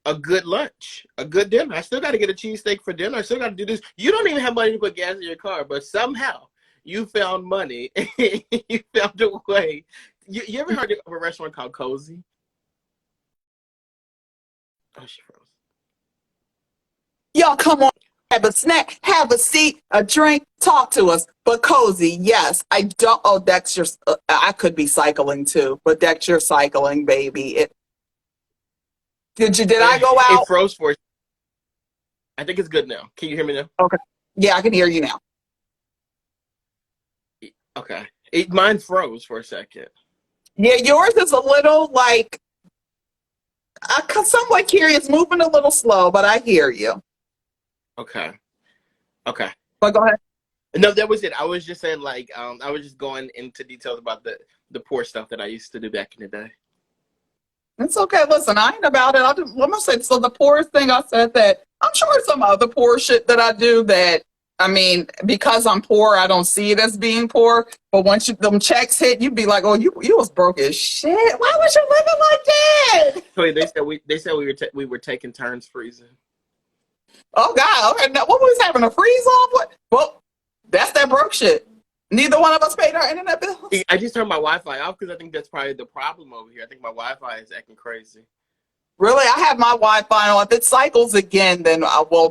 a good lunch, a good dinner. I still got to get a cheesesteak for dinner. I still got to do this. You don't even have money to put gas in your car, but somehow you found money. You found a way. You ever heard of a restaurant called Cozy? Oh, she froze. Y'all come on, have a snack, have a seat, a drink, talk to us. But Cozy, yes, I don't. Oh, Dexter, I could be cycling too, but Dexter cycling, baby. Did I go It out? froze for. I think it's good now. Can you hear me now? Okay. Yeah, I can hear you now. Okay. Mine froze for a second. Yeah, yours is a little like I'm somewhat curious, moving a little slow, but I hear you. Okay. Okay. But go ahead. No, that was it. I was just saying, like, I was just going into details about the poor stuff that I used to do back in the day. It's okay. Listen, I ain't about it. I'm gonna say so. The poorest thing I said that I'm sure some other poor shit that I do that I mean because I'm poor, I don't see it as being poor. But once them checks hit, you'd be like, oh, you was broke as shit. Why was you living like that? So they said we were taking turns freezing. Oh God! Okay, now, what was having a freeze off? What? Well, that's that broke shit. Neither one of us paid our internet bills. I just turned my Wi-Fi off because I think that's probably the problem over here. I think my Wi-Fi is acting crazy. Really, I have my Wi-Fi on. If it cycles again, then I'll go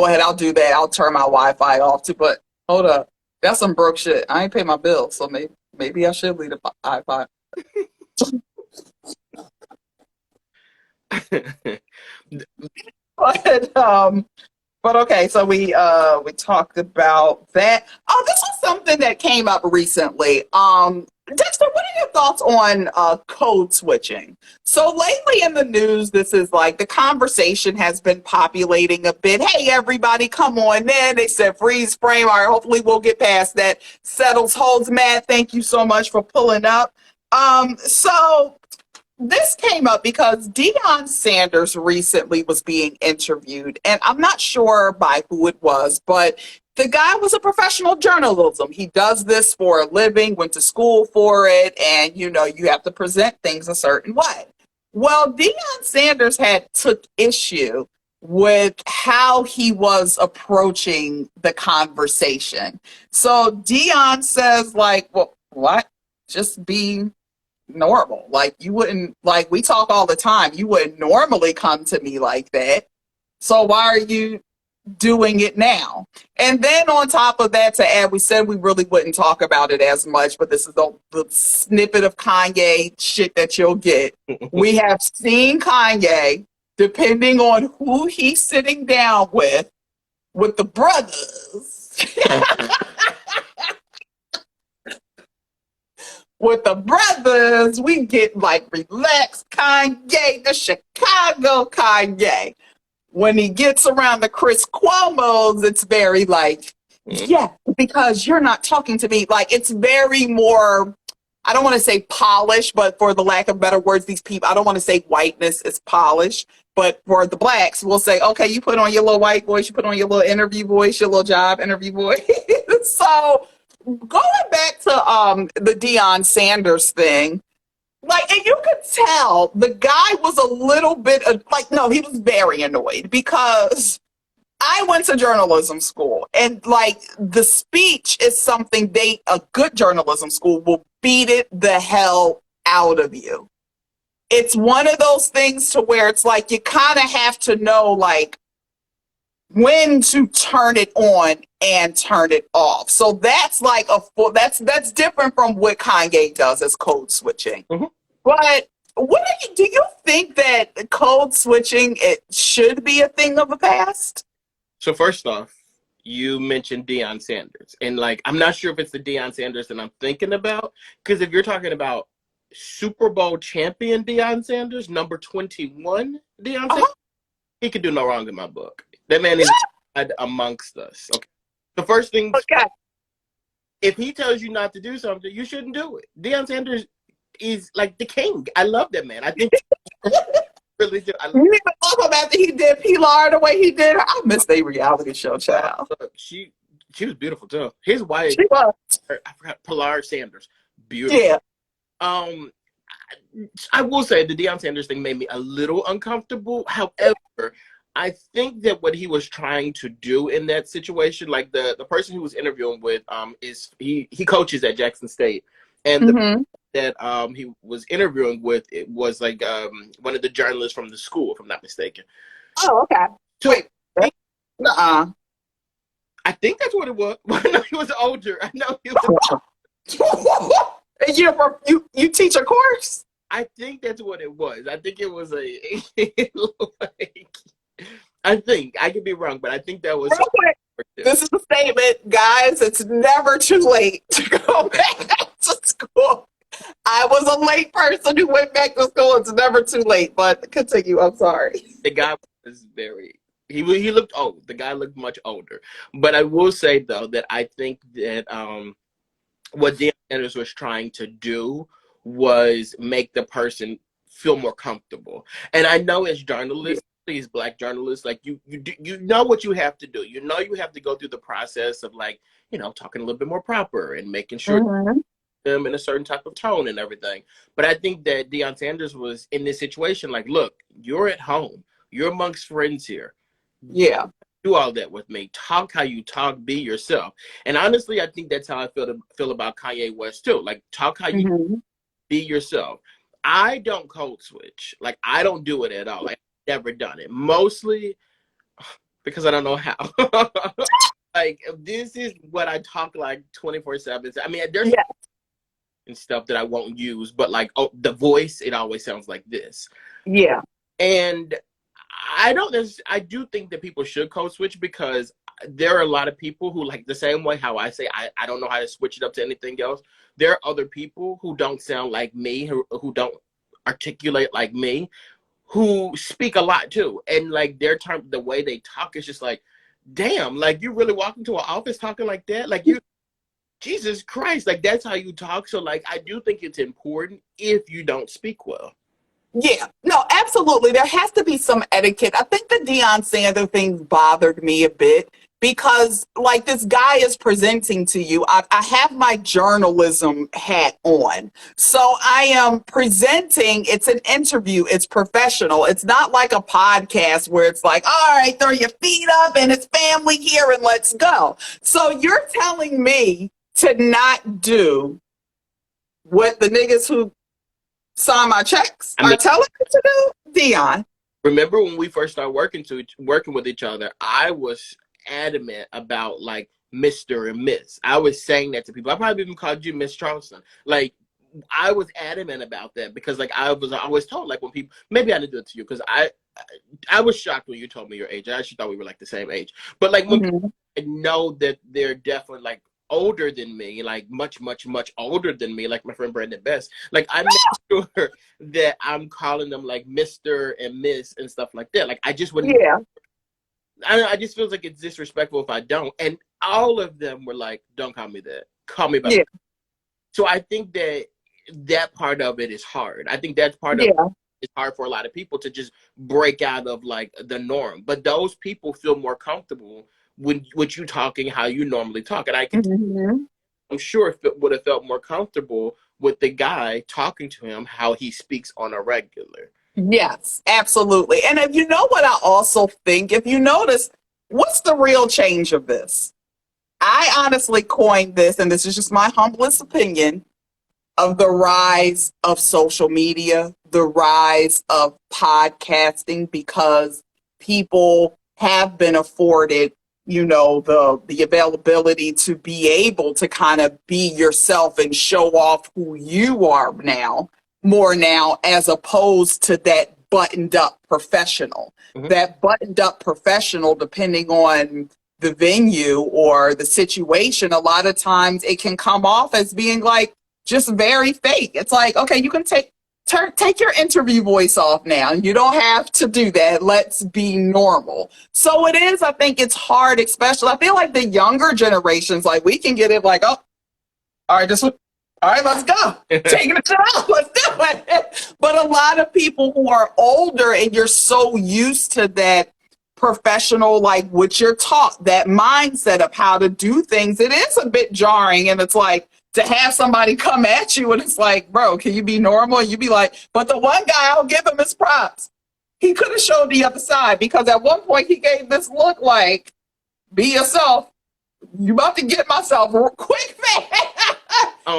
ahead. I'll do that. I'll turn my Wi-Fi off too. But hold up, that's some broke shit. I ain't pay my bill, so maybe I should leave the iPod. But but okay, so we talked about that. Oh, this was something that came up recently. Dexter, what are your thoughts on code switching? So lately in the news, this is like the conversation has been populating a bit. Hey, everybody, come on in. They said freeze frame. All right, hopefully we'll get past that. Settles holds. Matt, thank you so much for pulling up. So this came up because Deion Sanders recently was being interviewed, and I'm not sure by who it was, but the guy was a professional journalism. He does this for a living, went to school for it, and you have to present things a certain way. Well, Deion Sanders had took issue with how he was approaching the conversation. So Deion says, like, well, what? Just be normal. Like you wouldn't like we talk all the time. You wouldn't normally come to me like that. So why are you doing it now? And then on top of that, to add, we said we really wouldn't talk about it as much, but this is the snippet of Kanye shit that you'll get. We have seen Kanye, depending on who he's sitting down with the brothers. With the brothers, we get like relaxed Kanye, the Chicago Kanye. When he gets around the Chris Cuomo's, it's very like, yeah, because you're not talking to me. Like it's very more, I don't want to say polished, but for the lack of better words, these people, I don't want to say whiteness is polished, but for the blacks, we'll say, okay, you put on your little white voice, you put on your little interview voice, your little job interview voice. So going back to the Deion Sanders thing, like, and you could tell the guy was a little bit like, no, he was very annoyed because I went to journalism school, and like the speech is something a good journalism school will beat it the hell out of you. It's one of those things to where it's like you kind of have to know like when to turn it on and turn it off. So that's like that's different from what Kanye does as code switching. Mhm. But do you think that code switching it should be a thing of the past? So first off, you mentioned Deion Sanders, and like I'm not sure if it's the Deion Sanders that I'm thinking about, because if you're talking about Super Bowl champion Deion Sanders, number 21 Deion Sanders, Uh-huh. he could do no wrong in my book. That man is God amongst us. Okay. The first thing, Okay. if he tells you not to do something, you shouldn't do it. Deion Sanders is like the king. I love that man. I think really do. You even love him after he did Pilar the way he did her. I missed a reality show, child. She was beautiful too. His wife, She was. I forgot, Pilar Sanders, beautiful. Yeah. Um, I will say the Deion Sanders thing made me a little uncomfortable. However, I think that what he was trying to do in that situation, like the person who was interviewing with, is he coaches at Jackson State, and the that he was interviewing with, it was like one of the journalists from the school, if I'm not mistaken. Oh, okay. So Wait. Uh-uh. I think that's what it was. I know he was older. I know he was. You teach a course? I think that's what it was. I think it was like, I think I could be wrong, but I think that was. Real quick, this is a statement, guys. It's never too late to go back to school. I was a late person who went back to school. It's never too late, but continue. I'm sorry. The guy was very. He looked old. The guy looked much older. But I will say though that I think that what Deion Sanders was trying to do was make the person feel more comfortable. And I know as journalists, these Black journalists, like you know what you have to do. You know you have to go through the process of like, talking a little bit more proper and making sure them in a certain type of tone and everything. But I think that Deion Sanders was in this situation like, look, you're at home. You're amongst friends here. Yeah. Do all that with me. Talk how you talk. Be yourself. And honestly, I think that's how I feel about Kanye West too. Like, talk how you be yourself. I don't code switch. Like, I don't do it at all. Like, I've never done it. Mostly because I don't know how. Like, this is what I talk like 24/7. I mean, there's and stuff that I won't use, but like the voice, it always sounds like this. Yeah. And I do think that people should code switch, because there are a lot of people who, like, the same way how I say I don't know how to switch it up to anything else. There are other people who don't sound like me, who don't articulate like me, who speak a lot too. And like the way they talk is just like, damn, like you really walk into an office talking like that? Like Jesus Christ, like that's how you talk. So like I do think it's important if you don't speak well. Yeah, no, absolutely. There has to be some etiquette. I think the Deion Sanders thing bothered me a bit because, like, this guy is presenting to you. I have my journalism hat on. So I am presenting. It's an interview. It's professional. It's not like a podcast where it's like, all right, throw your feet up and it's family here and let's go. So you're telling me to not do what the niggas who sign my checks are telling me to do, Deion. Remember when we first started working with each other, I was adamant about like Mr. and Miss. I was saying that to people. I probably even called you Miss Charleston. Like I was adamant about that because like I was always told, like when people, maybe I didn't do it to you because I was shocked when you told me your age. I actually thought we were like the same age. But like when people, I know that they're definitely like older than me, like much older than me, like my friend Brandon Best. Like I make sure that I'm calling them like Mr. and Miss and stuff like that. Like I just wouldn't. Yeah. I just feel like it's disrespectful if I don't. And all of them were like, "Don't call me that. Call me by." Yeah. So I think that part of it is hard. I think that's part of it. It's hard for a lot of people to just break out of like the norm. But those people feel more comfortable with you talking how you normally talk. And I can, I'm sure it would have felt more comfortable with the guy talking to him how he speaks on a regular. Yes, absolutely. And if you know what I also think, if you notice, what's the real change of this? I honestly coined this, and this is just my humblest opinion, of the rise of social media, the rise of podcasting, because people have been afforded, the availability to be able to kind of be yourself and show off who you are now, more now, as opposed to that buttoned up professional. Mhm. That buttoned up professional, depending on the venue or the situation, a lot of times it can come off as being like just very fake. It's like, okay, you can take your interview voice off now. You don't have to do that. Let's be normal. So it is, I think it's hard, especially I feel like the younger generations, like we can get it like, oh, all right, all right, let's go. Taking it off, let's do it. But a lot of people who are older and you're so used to that professional, like what you're taught, that mindset of how to do things, it is a bit jarring. And it's like to have somebody come at you and it's like, bro, can you be normal? And you be like, but the one guy, I'll give him his props. He could have showed the other side, because at one point he gave this look like, be yourself. You about to get myself quick, fast.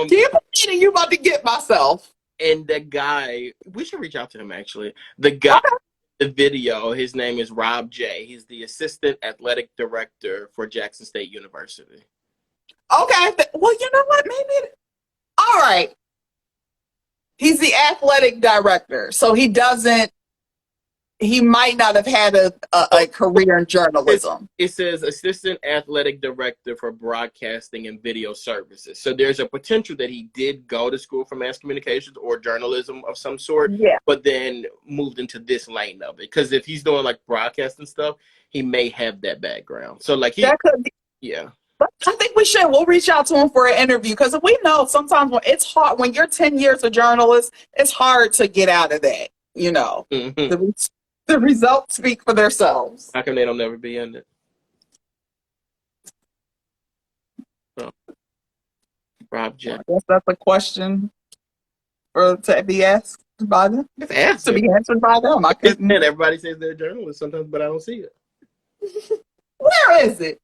Keep believing you about to get myself. And the guy, we should reach out to him actually. The guy, Okay. the video, his name is Rob J. He's the assistant athletic director for Jackson State University. Okay. Well, you know what? Maybe. All right. He's the athletic director, so he might not have had a career in journalism. It says assistant athletic director for broadcasting and video services. So there's a potential that he did go to school for mass communications or journalism of some sort, Yeah. but then moved into this lane of it. Because if he's doing like broadcasting stuff, he may have that background. So like That could be. yeah. But I think we'll reach out to him for an interview, because we know sometimes when it's hard, when you're 10 years a journalist, it's hard to get out of that. Mm-hmm. The results speak for themselves. How come they don't never be in it? Oh. Rob J. I guess that's a question to be asked by them. Just ask To him. be answered by them. I couldn't. And everybody says they're journalists sometimes, but I don't see it. Where is it?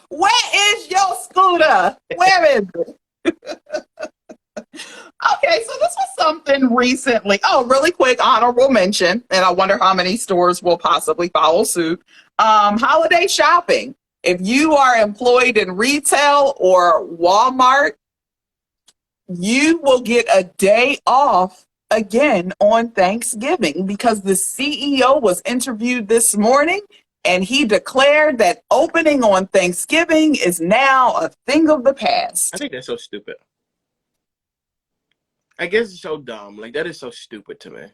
Where is your scooter? Where is it? Okay, so this was something recently. Oh, really quick, honorable mention, and I wonder how many stores will possibly follow suit. Holiday shopping. If you are employed in retail or Walmart, you will get a day off again on Thanksgiving, because the CEO was interviewed this morning and he declared that opening on Thanksgiving is now a thing of the past. I think that's so stupid. I guess it's so dumb. Like, that is so stupid to me.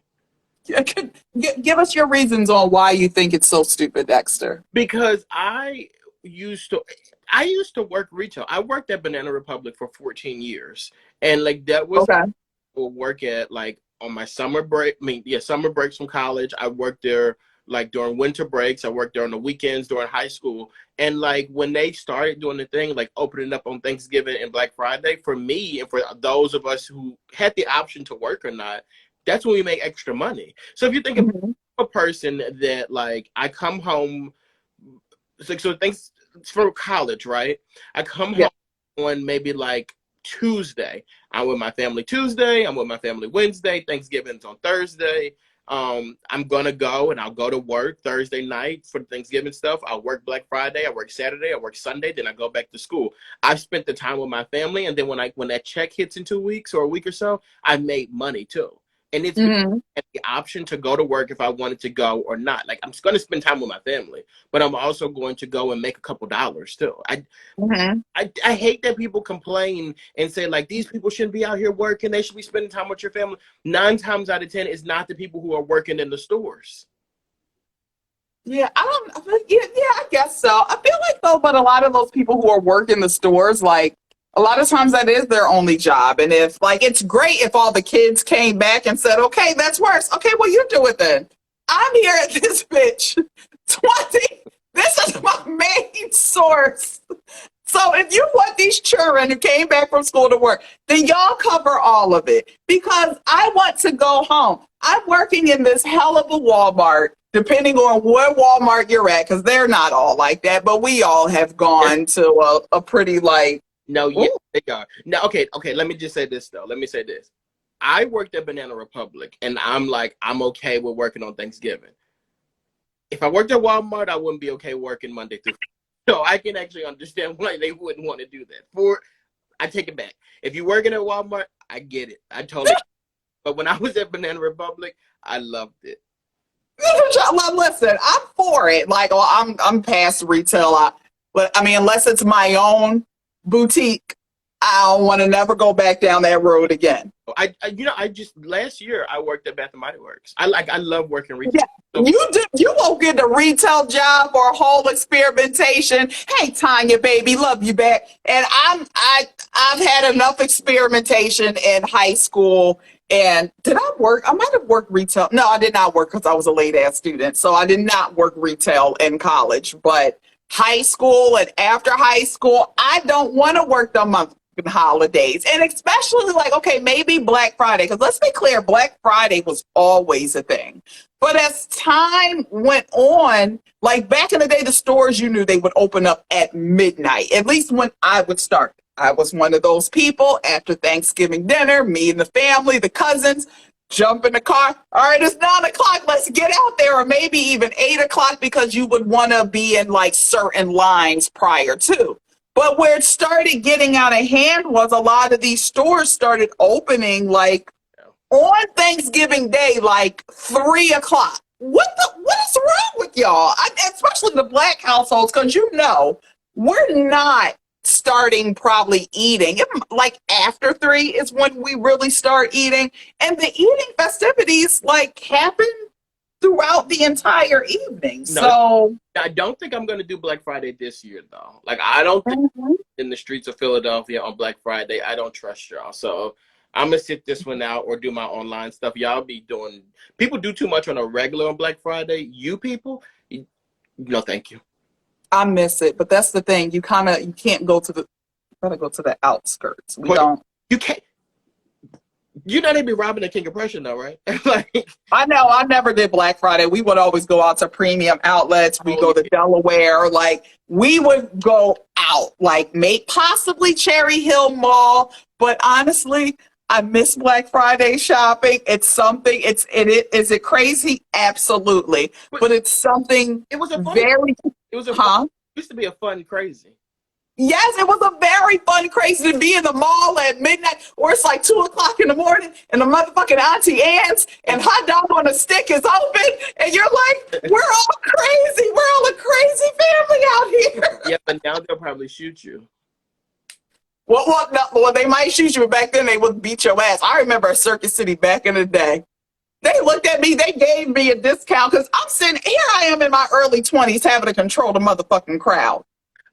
Give us your reasons on why you think it's so stupid, Dexter. Because I used to work retail. I worked at Banana Republic for 14 years. And like that was Okay. work at like on my summer break. Summer breaks from college. I worked there like during winter breaks. I worked there on the weekends during high school. And like when they started doing the thing, like opening up on Thanksgiving and Black Friday, for me and for those of us who had the option to work or not, that's when we make extra money. So if you think Mm-hmm. of a person that like I come home, so thanks for college, right? I come home on maybe like Tuesday. I'm with my family Tuesday. I'm with my family Wednesday. Thanksgiving's on Thursday. I'm gonna go and I'll go to work Thursday night for Thanksgiving stuff. I'll work Black Friday. I work Saturday. I work Sunday. Then I go back to school. I've spent the time with my family, and then when that check hits in 2 weeks or a week or so, I made money too. And it's Mm-hmm. the option to go to work if I wanted to go or not. Like, I'm going to spend time with my family, but I'm also going to go and make a couple dollars too. Mm-hmm. I hate that people complain and say like these people shouldn't be out here working. They should be spending time with your family. 9 times out of 10, it's not the people who are working in the stores. Yeah, I guess so. I feel like though, but a lot of those people who are working the stores, like a lot of times that is their only job. And if like it's great if all the kids came back and said, okay, that's worse. Okay, well you do it then. I'm here at this bitch 20. This is my main source. So if you want these children who came back from school to work, then y'all cover all of it, because I want to go home. I'm working in this hell of a Walmart, depending on what Walmart you're at, because they're not all like that, but we all have gone to a pretty like. No, yeah, they are. No, okay. Let me just say this though. Let me say this. I worked at Banana Republic, and I'm okay with working on Thanksgiving. if I worked at Walmart, I wouldn't be okay working Monday through Friday. So I can actually understand why they wouldn't want to do that. I take it back. If you're working at Walmart, I get it. I totally. But when I was at Banana Republic, I loved it. Listen, I'm for it. Like, oh, I'm past retail. But I mean, unless it's my own boutique, I don't want to never go back down that road again. I just last year I worked at Bath and Body Works. I love working retail. Yeah. So, You won't get a retail job or a whole experimentation. Hey, Tanya, baby, love you back. And I've had enough experimentation in high school. And did I work? I might have worked retail. No, I did not work because I was a late ass student. So I did not work retail in college. But high school and after high school, I don't want to work the month holidays, and especially like, okay, maybe Black Friday, because let's be clear, Black Friday was always a thing. But as time went on, like back in the day, the stores, you knew they would open up at midnight, at least when I would start. I was one of those people after Thanksgiving dinner, me and the family, the cousins, jump in the car. All right, it's 9 o'clock. Let's get out there, or maybe even 8 o'clock, because you would want to be in like certain lines prior to. But where it started getting out of hand was a lot of these stores started opening like on Thanksgiving Day, like 3 o'clock. What is wrong with y'all? Especially the Black households, because we're not starting probably eating. Like after 3 is when we really start eating, and the eating festivities like happen throughout the entire evening. No, so I don't think I'm going to do Black Friday this year, though. Like, I don't think in the streets of Philadelphia on Black Friday, I don't trust y'all. So I'm going to sit this one out or do my online stuff. Y'all be doing, people do too much on a regular on Black Friday. You people, no, thank you. I miss it, but that's the thing. You can't go to the outskirts. You can't. You know they be robbing the King of Prussia, though, right? Like, I know. I never did Black Friday. We would always go out to premium outlets. We go to Delaware. Like, we would go out, like, possibly Cherry Hill Mall. But honestly, I miss Black Friday shopping. It's something. Is it crazy? Absolutely. But it's something. It was a fun. Very. It was a. Fun, it used to be a fun crazy. Yes, it was a very fun, crazy to be in the mall at midnight, or it's like 2 o'clock in the morning, and the motherfucking Auntie Anne's and hot dog on a stick is open, and you're like, we're all crazy. We're all a crazy family out here. Yeah, but now they'll probably shoot you. Well, they might shoot you, but back then they would beat your ass. I remember Circuit City back in the day. They looked at me, they gave me a discount, because I'm sitting here, I am in my early 20s having to control the motherfucking crowd.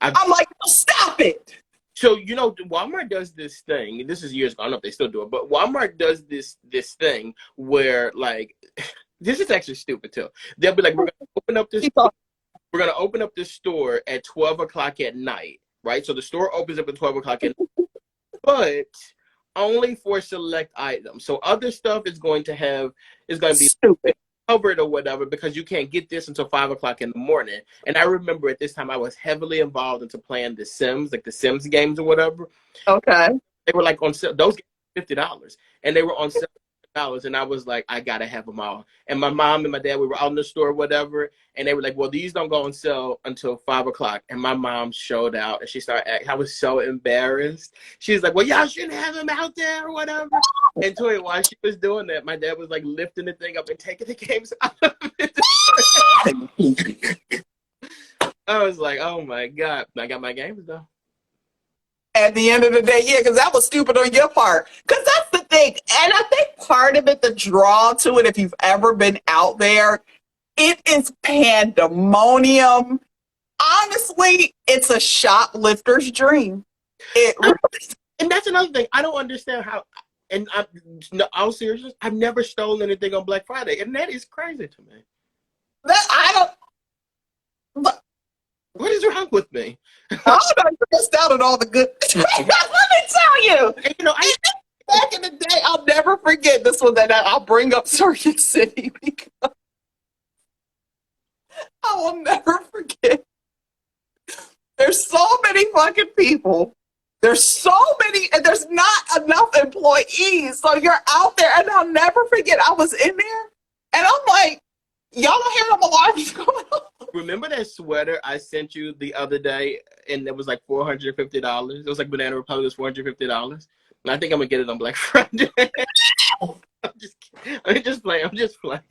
I'm like, stop it. So, Walmart does this thing. This is years ago. I don't know if they still do it, but Walmart does this thing where, like, this is actually stupid too. They'll be like, we're gonna open up this store at 12 o'clock at night, right? So the store opens up at 12 o'clock at night, but only for select items. So other stuff is going to be stupid. Covered or whatever, because you can't get this until 5 o'clock in the morning. And I remember at this time I was heavily involved into playing The Sims, like the Sims games or whatever. Okay. They were like on sale. Those games were $50, and they were on sale $50, and I was like, I gotta have them all. And my mom and my dad, we were out in the store or whatever, and they were like, well, these don't go on sale until 5 o'clock. And my mom showed out, and she started acting. I was so embarrassed. She was like, well, y'all shouldn't have them out there or whatever. And while she was doing that, my dad was like lifting the thing up and taking the games out of it. I was like, oh my God. I got my games though. At the end of the day, yeah, because that was stupid on your part. Because that's the thing. And I think part of it, the draw to it, if you've ever been out there, it is pandemonium. Honestly, it's a shoplifter's dream. And that's another thing. I don't understand how. And all seriousness, I've never stolen anything on Black Friday, and that is crazy to me. What is wrong with me? I'm not stressed out at all the good. Let me tell you. And, back in the day, I'll never forget this one that I'll bring up Circuit City because I will never forget. There's so many fucking people. There's so many, and there's not enough employees. So you're out there, and I'll never forget. I was in there, and I'm like, Y'all don't hear them alarms going on. Remember that sweater I sent you the other day, and it was like $450. It was like Banana Republic was $450. And I think I'm gonna get it on Black Friday. I'm just playing. I'm just playing.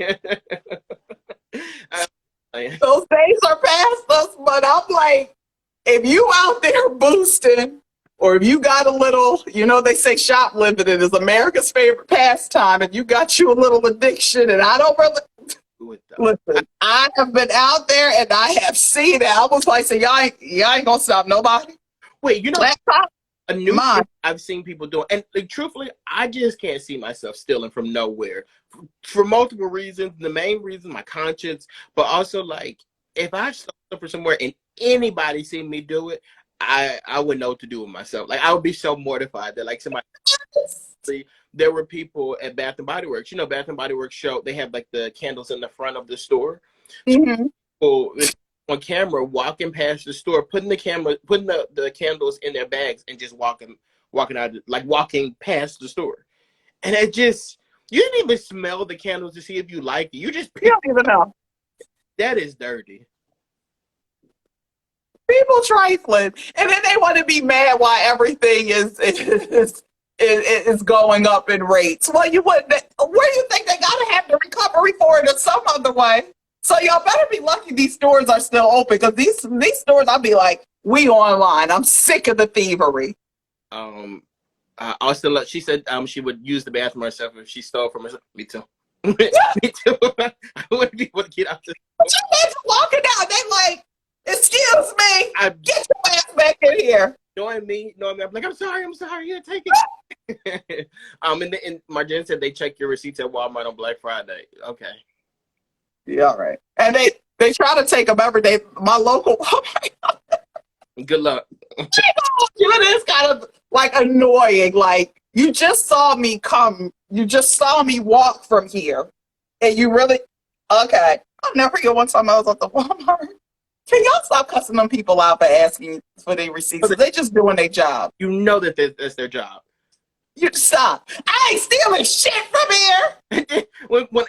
I'm playing. Those days are past us, but I'm like, if you out there boosting, or if you got a little, they say shoplifting is America's favorite pastime, and you got you a little addiction, and I don't really. Listen, I have been out there and I have seen it. I was like, so y'all ain't gonna stop nobody. Wait, Laptop? a new thing I've seen people doing, and like, truthfully, I just can't see myself stealing from nowhere for multiple reasons. The main reason, my conscience, but also like if I stole from somewhere and anybody seen me do it, I would know what to do with myself. Like I would be so mortified that like somebody. There were people at Bath and Body Works. Bath and Body Works show they have like the candles in the front of the store. Mm-hmm. So people on camera walking past the store, putting the candles in their bags and just walking out, like walking past the store. And it just, you didn't even smell the candles to see if you liked it. You don't even know. That is dirty. People trifling, and then they want to be mad why everything is going up in rates. Well, you wouldn't. Where do you think they gotta have the recovery for it in some other way? So y'all better be lucky these stores are still open, because these stores, I'll be like, we online. I'm sick of the thievery. Austin, she said she would use the bathroom herself if she stole from herself. Me too. Me too. I wouldn't be able to get out. But you guys walking out, they like, excuse me, get your ass back in here. Knowing me, I'm like, I'm sorry, yeah, take it. And Marjan said they check your receipts at Walmart on Black Friday. Okay. Yeah, all right. And they try to take them every day. My local Walmart. Good luck. It is kind of like annoying. Like, you just saw me walk from here, and you really, okay. I'll never forget one time I was at the Walmart. Can y'all stop cussing them people out for asking for their receipts? They just doing their job. You know that that's their job. You stop. I ain't stealing shit from here.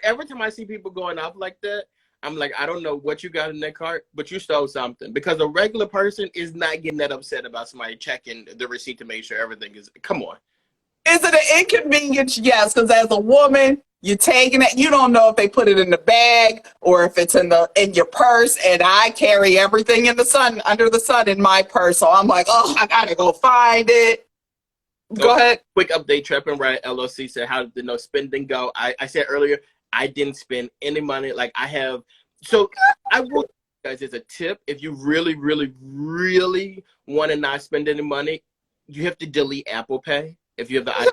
Every time I see people going off like that, I'm like, I don't know what you got in that cart, but you stole something. Because a regular person is not getting that upset about somebody checking the receipt to make sure everything is, come on. Is it an inconvenience? Yes, because as a woman, you're taking it. You don't know if they put it in the bag or if it's in your purse. And I carry everything under the sun in my purse. So I'm like, oh, I gotta go find it. Go ahead. Quick update. Trap and Right LLC said, how did the no spending go? I said earlier, I didn't spend any money. Like I have. So I will, guys, as a tip, if you really, really, really want to not spend any money, you have to delete Apple Pay. If you have the,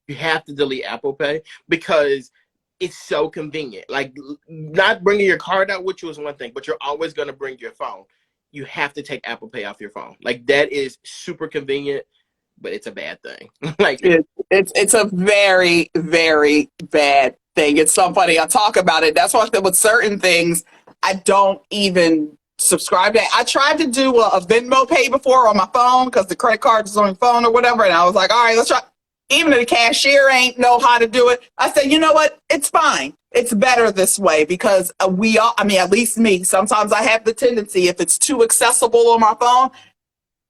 you have to delete Apple Pay because it's so convenient. Like not bringing your card out with you is one thing, but you're always going to bring your phone. You have to take Apple Pay off your phone. Like that is super convenient, but it's a bad thing. Like it's a very, very bad thing. It's so funny. I talk about it. That's why with certain things, I don't even subscribe to. I tried to do a Venmo pay before on my phone because the credit card is on your phone or whatever. And I was like, all right, let's try. Even the cashier ain't know how to do it. I said, you know what? It's fine. It's better this way because we all, I mean, at least me, sometimes I have the tendency, if it's too accessible on my phone,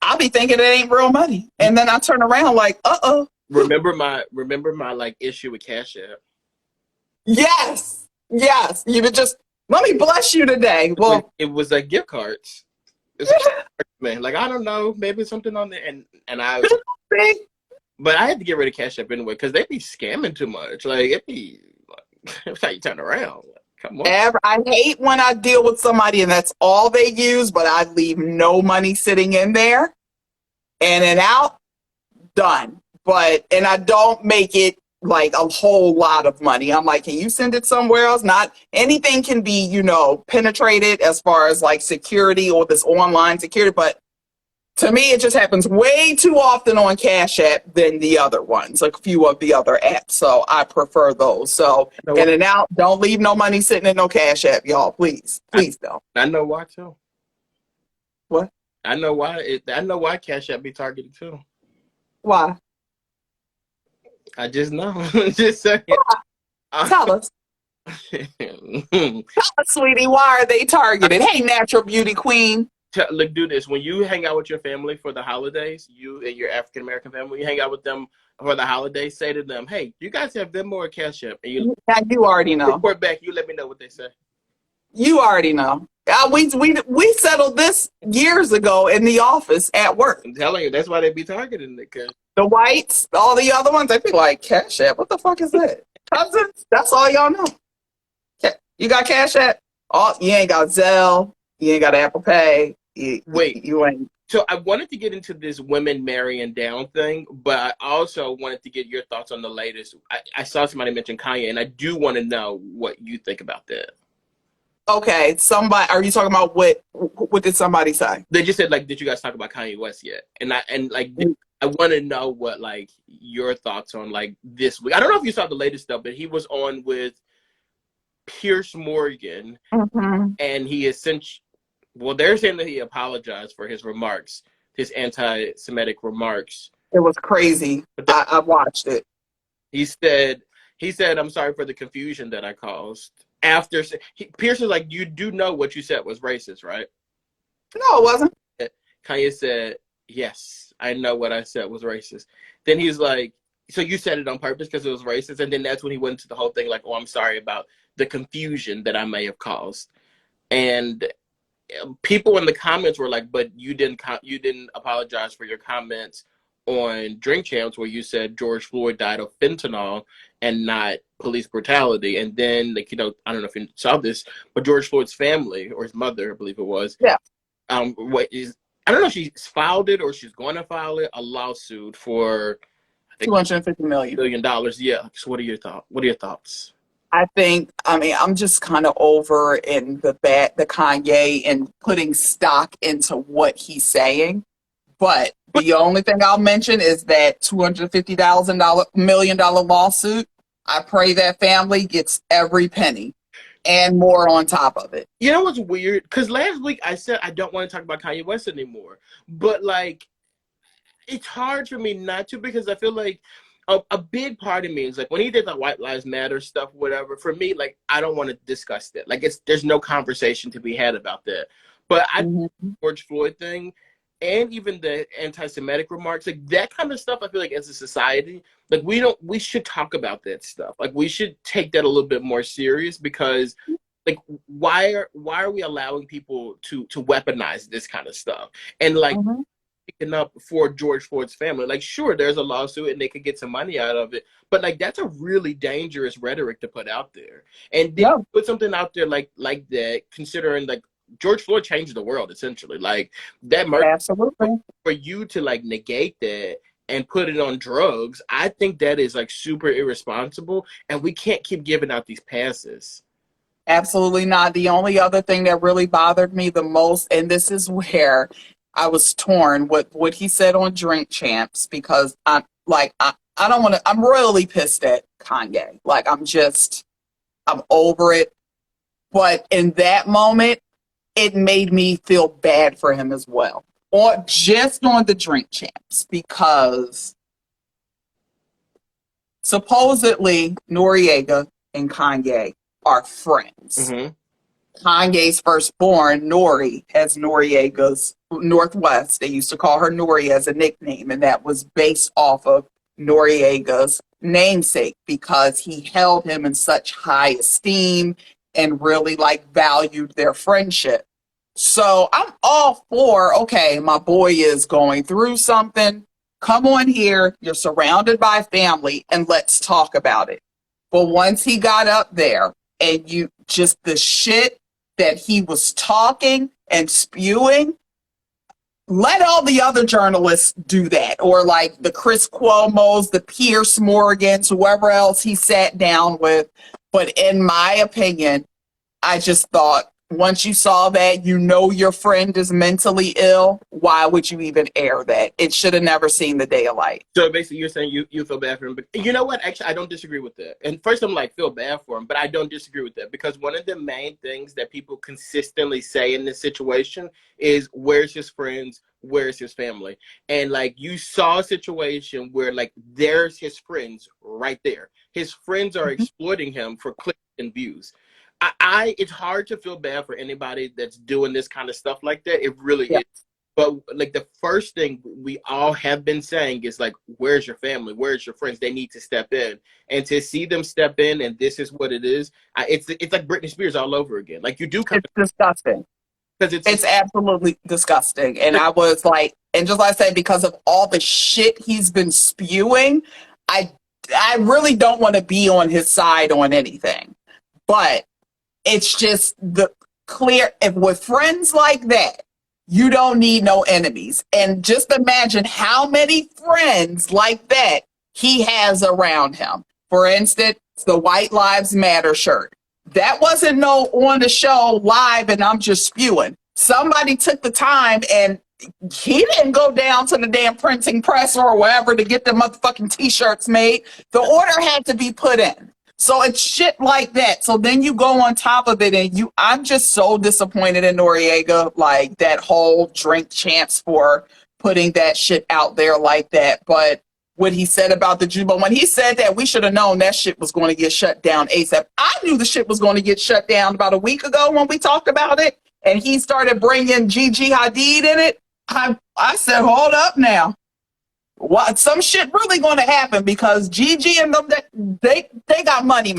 I'll be thinking it ain't real money. And then I turn around like, uh-oh. Remember my like issue with Cash App? Yes. You would just, let me bless you today. Well, it was like gift cards. Man, like I don't know, maybe something on there, and I. But I had to get rid of Cash App anyway because they be scamming too much. Like it be, every time you turn around, like, come on. I hate when I deal with somebody and that's all they use, but I leave no money sitting in there, in and out, done. And I don't make it like a whole lot of money. I'm like, can you send it somewhere else? Not anything can be, penetrated as far as like security or this online security, but to me, it just happens way too often on Cash App than the other ones, like a few of the other apps. So I prefer those. So in and out, don't leave no money sitting in no Cash App, y'all. Please don't. I know why too. What? I know why. I know why Cash App be targeted too. Why? I just know. Just saying. Tell us. Sweetie, why are they targeted? Hey, natural beauty queen. Look, do this. When you hang out with your family for the holidays, you and your African American family, you hang out with them for the holidays, say to them, hey, you guys have them more Cash App. And you Yeah, you already know. report back. You let me know what they say. You already know. We settled this years ago in the office at work. I'm telling you, that's why they be targeting it. Cause The whites, all the other ones, they be like, Cash App? What the fuck is that? Cousins? That's all y'all know. You got Cash App? Oh, you ain't got Zelle. You ain't got Apple Pay. Wait. You ain't. So I wanted to get into this women marrying down thing, but I also wanted to get your thoughts on the latest. I saw somebody mention Kanye, and I do want to know what you think about that. Okay, somebody. Are you talking about what did somebody say? They just said like, did you guys talk about Kanye West yet? I want to know what like your thoughts on like this week. I don't know if you saw the latest stuff, but he was on with Pierce Morgan, and he essentially, well, they're saying that he apologized for his remarks, his anti-Semitic remarks. It was crazy. I watched it. He said, I'm sorry for the confusion that I caused. After Pierce was like, you do know what you said was racist, right? No, it wasn't. Kanye said, yes, I know what I said was racist. Then he's like, so you said it on purpose because it was racist? And then that's when he went into the whole thing like, oh, I'm sorry about the confusion that I may have caused. And people in the comments were like, but you didn't apologize for your comments on Drink Champs where you said George Floyd died of fentanyl and not police brutality. And then, like, I don't know if you saw this, but George Floyd's family, or his mother, I believe it was, yeah. I don't know if she's filed it or she's going to file it, a lawsuit for I think $250 million. Yeah. So what are your thoughts? I think, I'm just kind of over in the Kanye and putting stock into what he's saying. But the only thing I'll mention is that $250 million lawsuit. I pray that family gets every penny and more on top of it. You know what's weird? Because last week I said I don't want to talk about Kanye West anymore. But like, it's hard for me not to, because I feel like a big part of me is like when he did the White Lives Matter stuff, whatever. For me, like, I don't want to discuss that. Like, there's no conversation to be had about that. But George Floyd thing, and even the anti-Semitic remarks, like that kind of stuff, I feel like as a society, like we should talk about that stuff. Like we should take that a little bit more serious, because like why are we allowing people to weaponize this kind of stuff? And like picking up for George Floyd's family, like sure, there's a lawsuit and they could get some money out of it, but like that's a really dangerous rhetoric to put out there. And then put something out there like that, considering like George Floyd changed the world essentially. Like that murder, absolutely, for you to like negate that and put it on drugs, I think that is like super irresponsible, and we can't keep giving out these passes. Absolutely not. The only other thing that really bothered me the most, and this is where I was torn with what he said on Drink Champs, because I don't want to, I'm really pissed at Kanye. Like I'm over it. But in that moment, it made me feel bad for him as well. Or just on the Drink Champs, because supposedly Noriega and Kanye are friends. Kanye's firstborn, Nori, has Noriega's Northwest. They used to call her Nori as a nickname, and that was based off of Noriega's namesake, because he held him in such high esteem and really like valued their friendship. So I'm all for, okay, my boy is going through something. Come on here. You're surrounded by family, and let's talk about it. But once he got up there and the shit that he was talking and spewing, let all the other journalists do that. Or like the Chris Cuomos, the Pierce Morgans, whoever else he sat down with. But in my opinion, I just thought Once you saw that, you know your friend is mentally ill. Why would you even air that? It should have never seen the day of light. So basically, you're saying you feel bad for him, but you know what? Actually, I don't disagree with that. And first, I'm like feel bad for him, but I don't disagree with that because one of the main things that people consistently say in this situation is, "Where's his friends? Where's his family?" And like you saw a situation where like there's his friends right there. His friends are Mhm. exploiting him for clicks and views. I it's hard to feel bad for anybody that's doing this kind of stuff like that. It really Yeah, is. But like the first thing we all have been saying is like, where's your family? Where's your friends? They need to step in, and to see them step in, and this is what it is. It's like Britney Spears all over again. Like you do kind it's of disgusting. because it's It's just absolutely disgusting. And like I was like, and just like I said, because of all the shit he's been spewing, I I really don't want to be on his side on anything. But it's just the clear if with friends like that, you don't need no enemies. And just imagine how many friends like that he has around him. For instance, the White Lives Matter shirt. That wasn't no on the show live and I'm just spewing. Somebody took the time and he didn't go down to the damn printing press or wherever to get the motherfucking t-shirts made. The order had to be put in. So it's shit like that. So then you go on top of it and I'm just so disappointed in Noriega, like that whole drink chance for putting that shit out there like that. But what he said about the Jew, but when he said that, we should have known that shit was going to get shut down ASAP. I knew the shit was going to get shut down about a week ago when we talked about it. And he started bringing Gigi Hadid in it. I said, hold up now. What some shit really going to happen because Gigi and them they got money.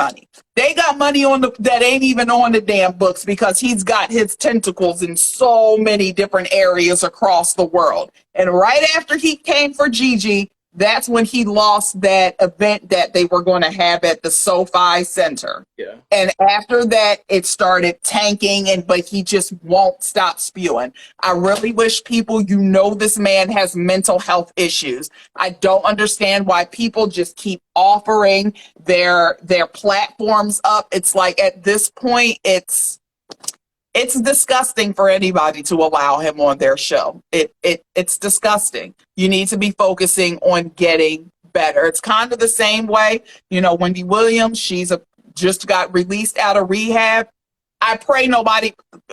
They got money on the that ain't even on the damn books because he's got his tentacles in so many different areas across the world. And right after he came for Gigi, that's when he lost that event that they were going to have at the SoFi Center. yeah. And after that, it started tanking, but he just won't stop spewing. I really wish people, this man has mental health issues. I don't understand why people just keep offering their platforms up. It's like at this point, it's disgusting for anybody to allow him on their show. It's disgusting. You need to be focusing on getting better. It's kind of the same way, Wendy Williams, just got released out of rehab. I pray nobody,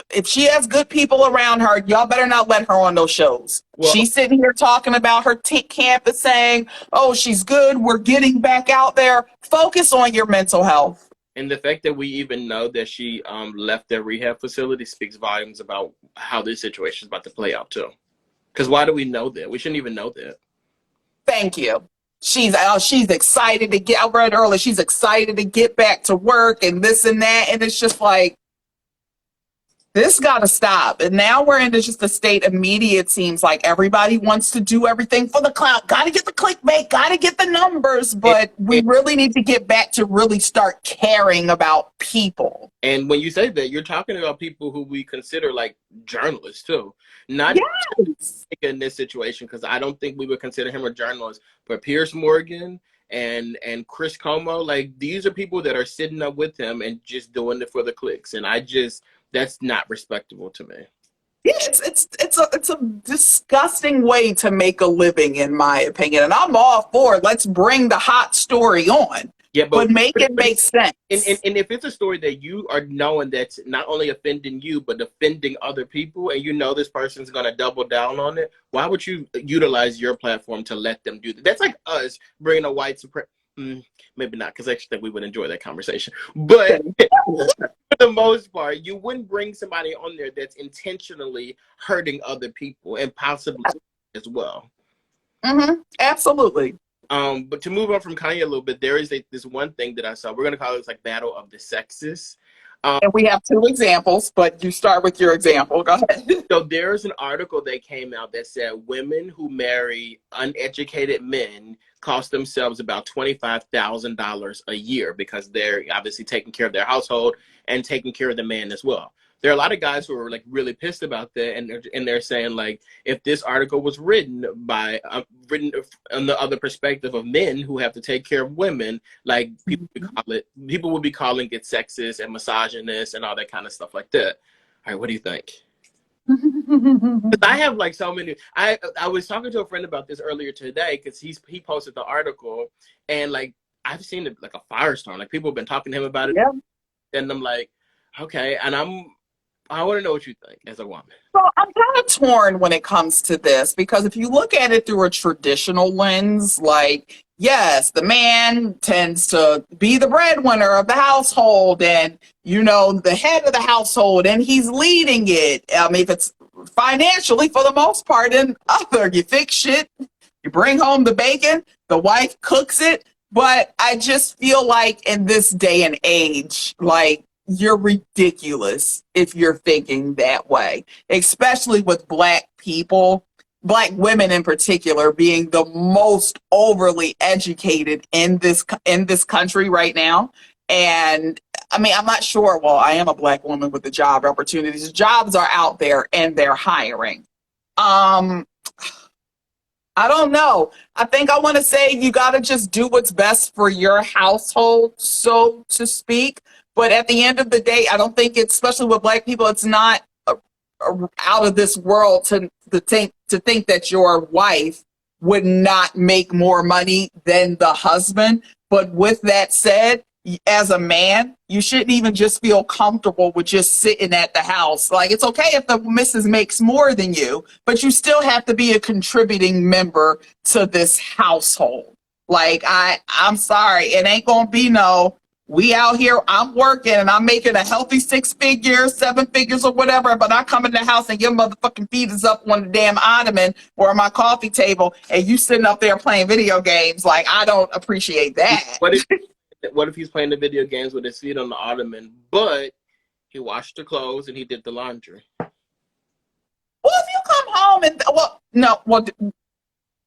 if she has good people around her, y'all better not let her on those shows. Well, She's sitting here talking about her campus saying, oh, she's good. We're getting back out there. Focus on your mental health. and the fact that we even know that she left their rehab facility speaks volumes about how this situation is about to play out too. Because why do we know that? We shouldn't even know that. Thank you. She's excited to get. I read earlier. She's excited to get back to work and this and that. And it's just like this got to stop. And now we're in just a state of media. It seems like everybody wants to do everything for the clout. Got to get the clickbait. Got to get the numbers. But we really need to get back to really start caring about people. And when you say that, you're talking about people who we consider like journalists too, not Yes. in this situation because I don't think we would consider him a journalist. But Piers Morgan and Chris Como, like these are people that are sitting up with him and just doing it for the clicks, and that's not respectable to me. Yeah, it's a disgusting way to make a living, in my opinion. And I'm all for it. Let's bring the hot story on. Yeah, But make it make sense. And if it's a story that you are knowing that's not only offending you, but offending other people, and you know this person's going to double down on it, why would you utilize your platform to let them do that? That's like us bringing a white supremacist. Maybe not, because I actually think we would enjoy that conversation. But for the most part, you wouldn't bring somebody on there that's intentionally hurting other people and possibly as well. Mm-hmm. Absolutely. But to move on from Kanye a little bit, there is this one thing that I saw. We're gonna call this like battle of the sexes. And we have two examples, but you start with your example. Go ahead. So there's an article that came out that said women who marry uneducated men cost themselves about $25,000 a year because they're obviously taking care of their household and taking care of the man as well. There are a lot of guys who are like really pissed about that, and they're saying like, if this article was written on the other perspective of men who have to take care of women, like people would be calling it sexist and misogynist and all that kind of stuff like that. All right, what do you think? I have like so many. I was talking to a friend about this earlier today because he posted the article, and like I've seen it like a firestorm. Like people have been talking to him about it, Yeah. and I'm like, okay. And I want to know what you think as a woman. So I'm kind of torn when it comes to this because if you look at it through a traditional lens, like, yes, the man tends to be the breadwinner of the household and, the head of the household, and he's leading it. If it's financially for the most part, and other, you fix shit, you bring home the bacon, the wife cooks it. But I just feel like in this day and age, like, you're ridiculous if you're thinking that way, especially with Black people, Black women in particular, being the most overly educated in this country right now. And I mean, I'm not sure. Well, I am a Black woman with the job opportunities. Jobs are out there and they're hiring. Um, I don't know. I think I want to say you got to just do what's best for your household, so to speak. But at the end of the day, I don't think it's, especially with Black people, it's not out of this world to think that your wife would not make more money than the husband. But with that said, as a man, you shouldn't even just feel comfortable with just sitting at the house. Like, it's okay if the missus makes more than you, but you still have to be a contributing member to this household. Like, I'm sorry, it ain't gonna be no, we out here, I'm working and I'm making a healthy 6 figures, 7 figures or whatever, but I come in the house and your motherfucking feet is up on the damn ottoman or my coffee table and you sitting up there playing video games. Like, I don't appreciate that. What if he's playing the video games with his feet on the ottoman, but he washed the clothes and he did the laundry? Well, if you come home and, well, no, well,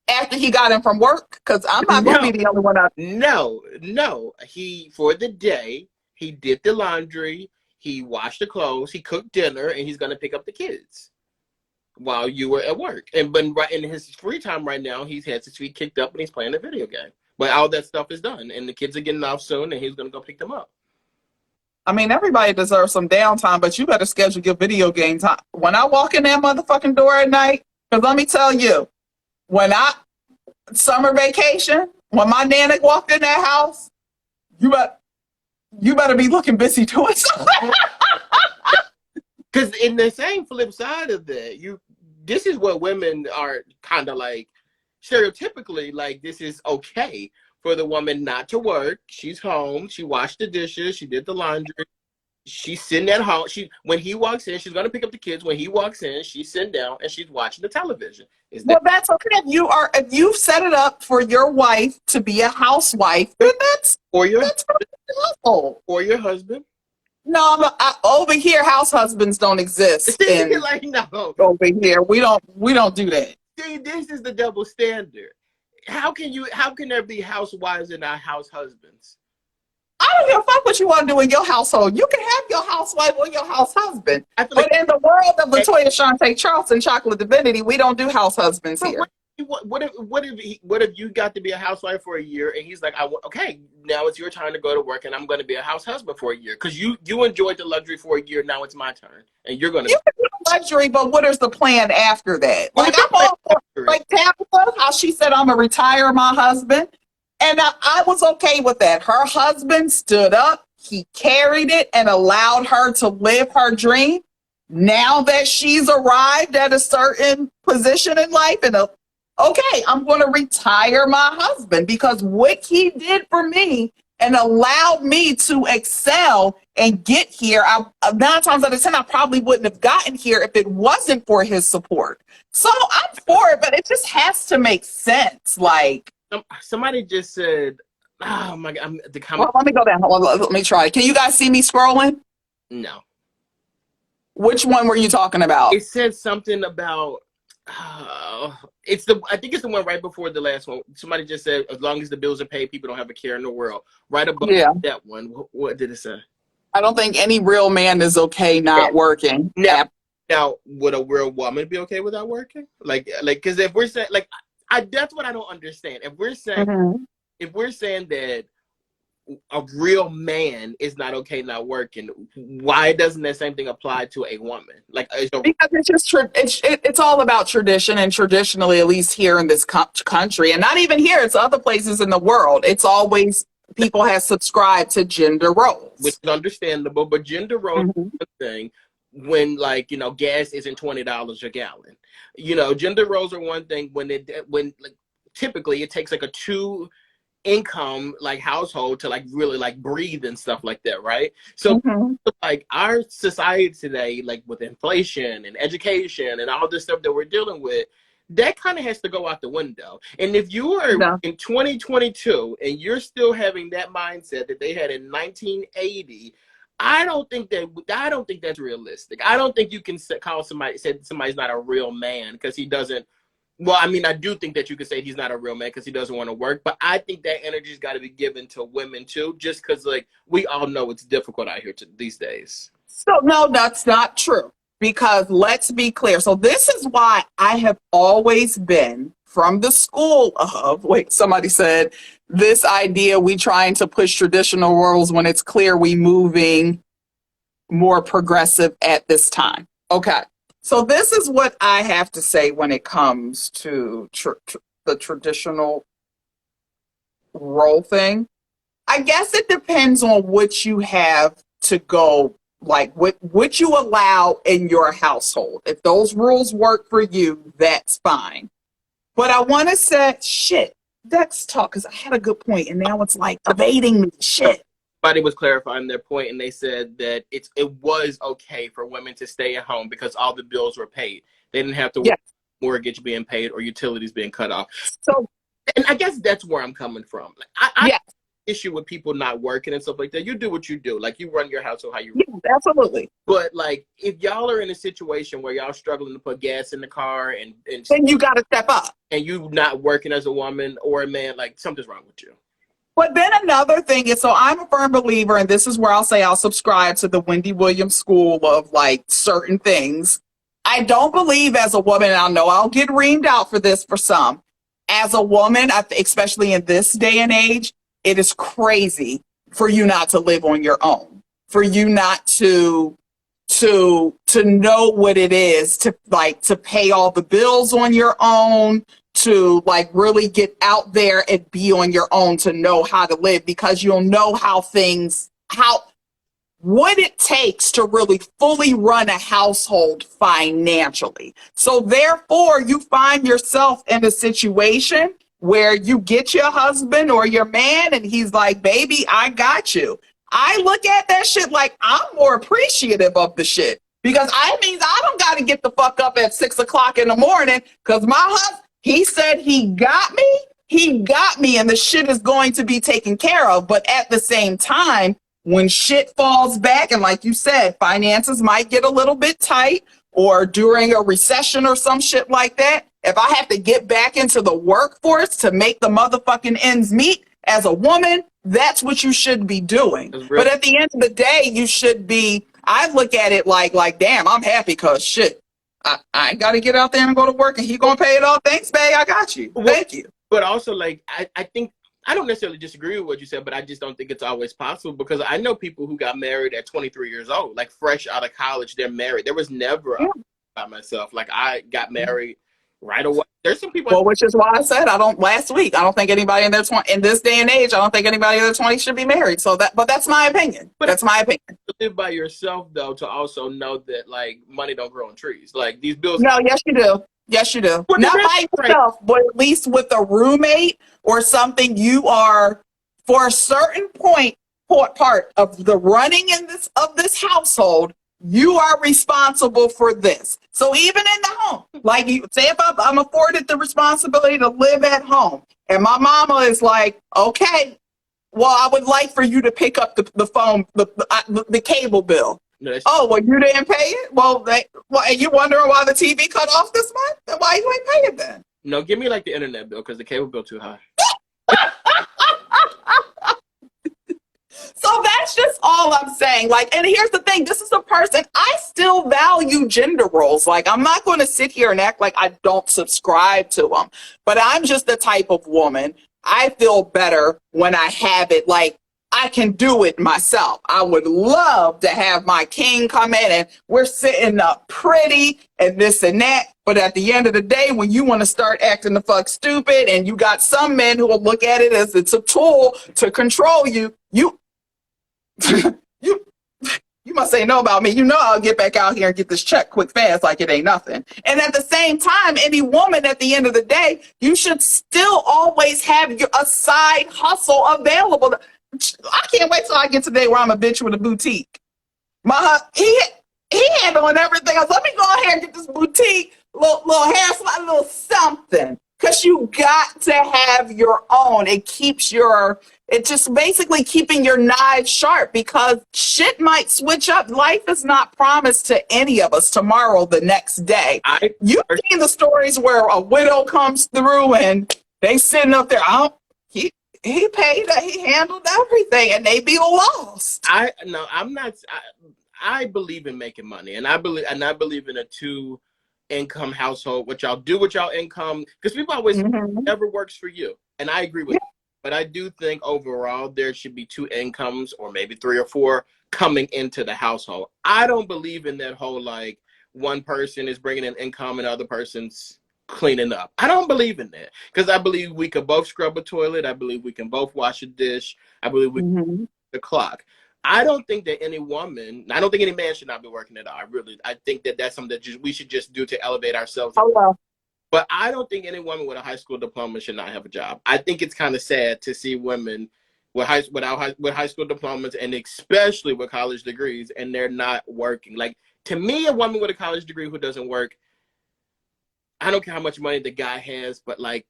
after he got in from work, because I'm not going to be the only one out. No. He, for the day, he did the laundry, he washed the clothes, he cooked dinner, and he's going to pick up the kids while you were at work. But right in his free time right now, he has his feet kicked up and he's playing a video game. But all that stuff is done, and the kids are getting off soon, and he's going to go pick them up. I mean, everybody deserves some downtime, but you better schedule your video game time. When I walk in that motherfucking door at night, because let me tell you, summer vacation, when my nana walked in that house, you better be looking busy doing something. Because in the same flip side of that, this is what women are kind of like, stereotypically, like, this is okay for the woman not to work. She's home. She washed the dishes. She did the laundry. She's sitting at home. When he walks in, she's going to pick up the kids. When he walks in, she's sitting down and she's watching the television. Well, that's okay. If you've set it up for your wife to be a housewife, then that's or your husband. No, over here, house husbands don't exist. Like, no. Over here, we don't do that. See, this is the double standard. How can there be housewives and not house husbands? I don't give a fuck what you want to do in your household. You can have your housewife or your house husband. But in the world of Latoya Shante Charleston, Chocolate Divinity, we don't do house husbands here. What if you got to be a housewife for a year and he's like, okay, now it's your time to go to work and I'm going to be a house husband for a year because you enjoyed the luxury for a year. Now it's my turn and you're going to. You can do luxury, but what is the plan after that? Like, I'm all for, like Tabitha, how she said, I'm going to retire my husband. And I was okay with that. Her husband stood up, he carried it and allowed her to live her dream. Now that she's arrived at a certain position in life and okay, I'm going to retire my husband because what he did for me and allowed me to excel and get here, 9 times out of 10, I probably wouldn't have gotten here if it wasn't for his support. So I'm for it, but it just has to make sense. Like, somebody just said, oh my God, the comment. Well, let me go down. Hold on, let me try. Can you guys see me scrolling? No. Which one were you talking about? It said something about, I think it's the one right before the last one. Somebody just said, as long as the bills are paid, people don't have a care in the world. Right above that one. What did it say? I don't think any real man is okay not working. Now, would a real woman be okay without working? Like, because if we're saying, like, that's what I don't understand. If we're saying, if we're saying that a real man is not okay not working, why doesn't that same thing apply to a woman? Like, because it's just it's all about tradition, and traditionally, at least here in this country, and not even here, it's other places in the world. It's always people have subscribed to gender roles, which is understandable, but gender roles mm-hmm. is one thing when, like, you know, gas isn't $20 a gallon. You know, gender roles are one thing when like typically it takes like a two income like household to like really like breathe and stuff like that, right? So Mm-hmm. like our society today, like with inflation and education and all this stuff that we're dealing with, that kind of has to go out the window. And if you are Yeah. in 2022 and you're still having that mindset that they had in 1980, I don't think that's realistic. I don't think you can call somebody, say somebody's not a real man because he doesn't. Well, I mean, I do think that you could say he's not a real man because he doesn't want to work, but I think that energy's got to be given to women too, just because, like, we all know it's difficult out here these days. So no, that's not true. Because let's be clear. So this is why I have always been from the school of, wait, somebody said this idea we trying to push traditional roles when it's clear we moving more progressive at this time. Okay. So this is what I have to say when it comes to the traditional role thing. I guess it depends on what you have to go, like what you allow in your household. If those rules work for you, that's fine. But I want to say, shit, let's talk, because I had a good point, and now it's like evading me. Shit. Somebody was clarifying their point, and they said that it was okay for women to stay at home because all the bills were paid. They didn't have to worry about mortgage being paid or utilities being cut off. So, and I guess that's where I'm coming from. Like, I issue with people not working and stuff like that. You do what you do. Like, you run your household how you run. Yeah, absolutely. But like, if y'all are in a situation where y'all struggling to put gas in the car and then you got to step up. And you not working as a woman or a man, like, something's wrong with you. But then another thing is, so I'm a firm believer, and this is where I'll say I'll subscribe to the Wendy Williams school of like certain things. I don't believe as a woman, and I know I'll get reamed out for this for some. As a woman, especially in this day and age, it is crazy for you not to live on your own, for you not to know what it is to like to pay all the bills on your own, to like really get out there and be on your own, to know how to live, because you'll know what it takes to really fully run a household financially. So therefore, you find yourself in a situation where you get your husband or your man and he's like, baby, I got you. I look at that shit like I'm more appreciative of the shit, because I means I don't got to get the fuck up at 6 o'clock in the morning because my husband, he said he got me, and the shit is going to be taken care of. But at the same time, when shit falls back, and like you said, finances might get a little bit tight, or during a recession or some shit like that, if I have to get back into the workforce to make the motherfucking ends meet as a woman, that's what you should be doing. But at the end of the day, you should be, I look at it like, damn, I'm happy because shit, I got to get out there and go to work, and he going to pay it all. Thanks, babe. I got you. Thank you. But also, like, I think, I don't necessarily disagree with what you said, but I just don't think it's always possible, because I know people who got married at 23 years old, like fresh out of college, they're married. There was never by myself. Like, I got married right away. There's some people. Well, which is why I said last week, I don't think anybody in their 20, in this day and age, I don't think anybody in their 20s should be married. So but that's my opinion. But that's my opinion. To live by yourself, though, to also know that, like, money don't grow on trees. Like, these bills. No, yes, you do. Yes, you do. Well, not by yourself, but at least with a roommate or something, you are, for a certain part of the running of this household, you are responsible for this. So even in the home, like you say, if I'm afforded the responsibility to live at home, and my mama is like, okay, well, I would like for you to pick up the phone, the cable bill. No, oh, well, you didn't pay it? Well, and you wondering why the TV cut off this month? Then why you ain't pay it then? No, give me like the internet bill, because the cable bill too high. So that's just all I'm saying. Like, and here's the thing. This is a person, I still value gender roles. Like, I'm not going to sit here and act like I don't subscribe to them. But I'm just the type of woman, I feel better when I have it. Like, I can do it myself. I would love to have my king come in and we're sitting up pretty and this and that. But at the end of the day, when you want to start acting the fuck stupid and you got some men who will look at it as it's a tool to control you, you you must say no about me. You know I'll get back out here and get this check quick fast like it ain't nothing. And at the same time, any woman at the end of the day, you should still always have a side hustle available. I can't wait till I get to the day where I'm a bitch with a boutique. He handling everything else. Let me go ahead and get this boutique, little hair slide, little something. Because you got to have your own. It's just basically keeping your knives sharp because shit might switch up. Life is not promised to any of us tomorrow, the next day. You've seen the stories where a widow comes through and they sitting up there, he paid, he handled everything, and they be lost. I believe in making money, and I believe in a two-income household. What y'all do with y'all income, because people always say whatever works for you, and I agree with you. But I do think overall there should be two incomes, or maybe three or four, coming into the household. I don't believe in that whole like one person is bringing in income and other person's cleaning up. I don't believe in that because I believe we can both scrub a toilet. I believe we can both wash a dish. I believe we can the clock. I don't think that any man should not be working at all. I think that that's something that we should just do to elevate ourselves. Oh, well. But I don't think any woman with a high school diploma should not have a job. I think it's kind of sad to see women with high school diplomas and especially with college degrees and they're not working. Like, to me, a woman with a college degree who doesn't work, I don't care how much money the guy has, but like,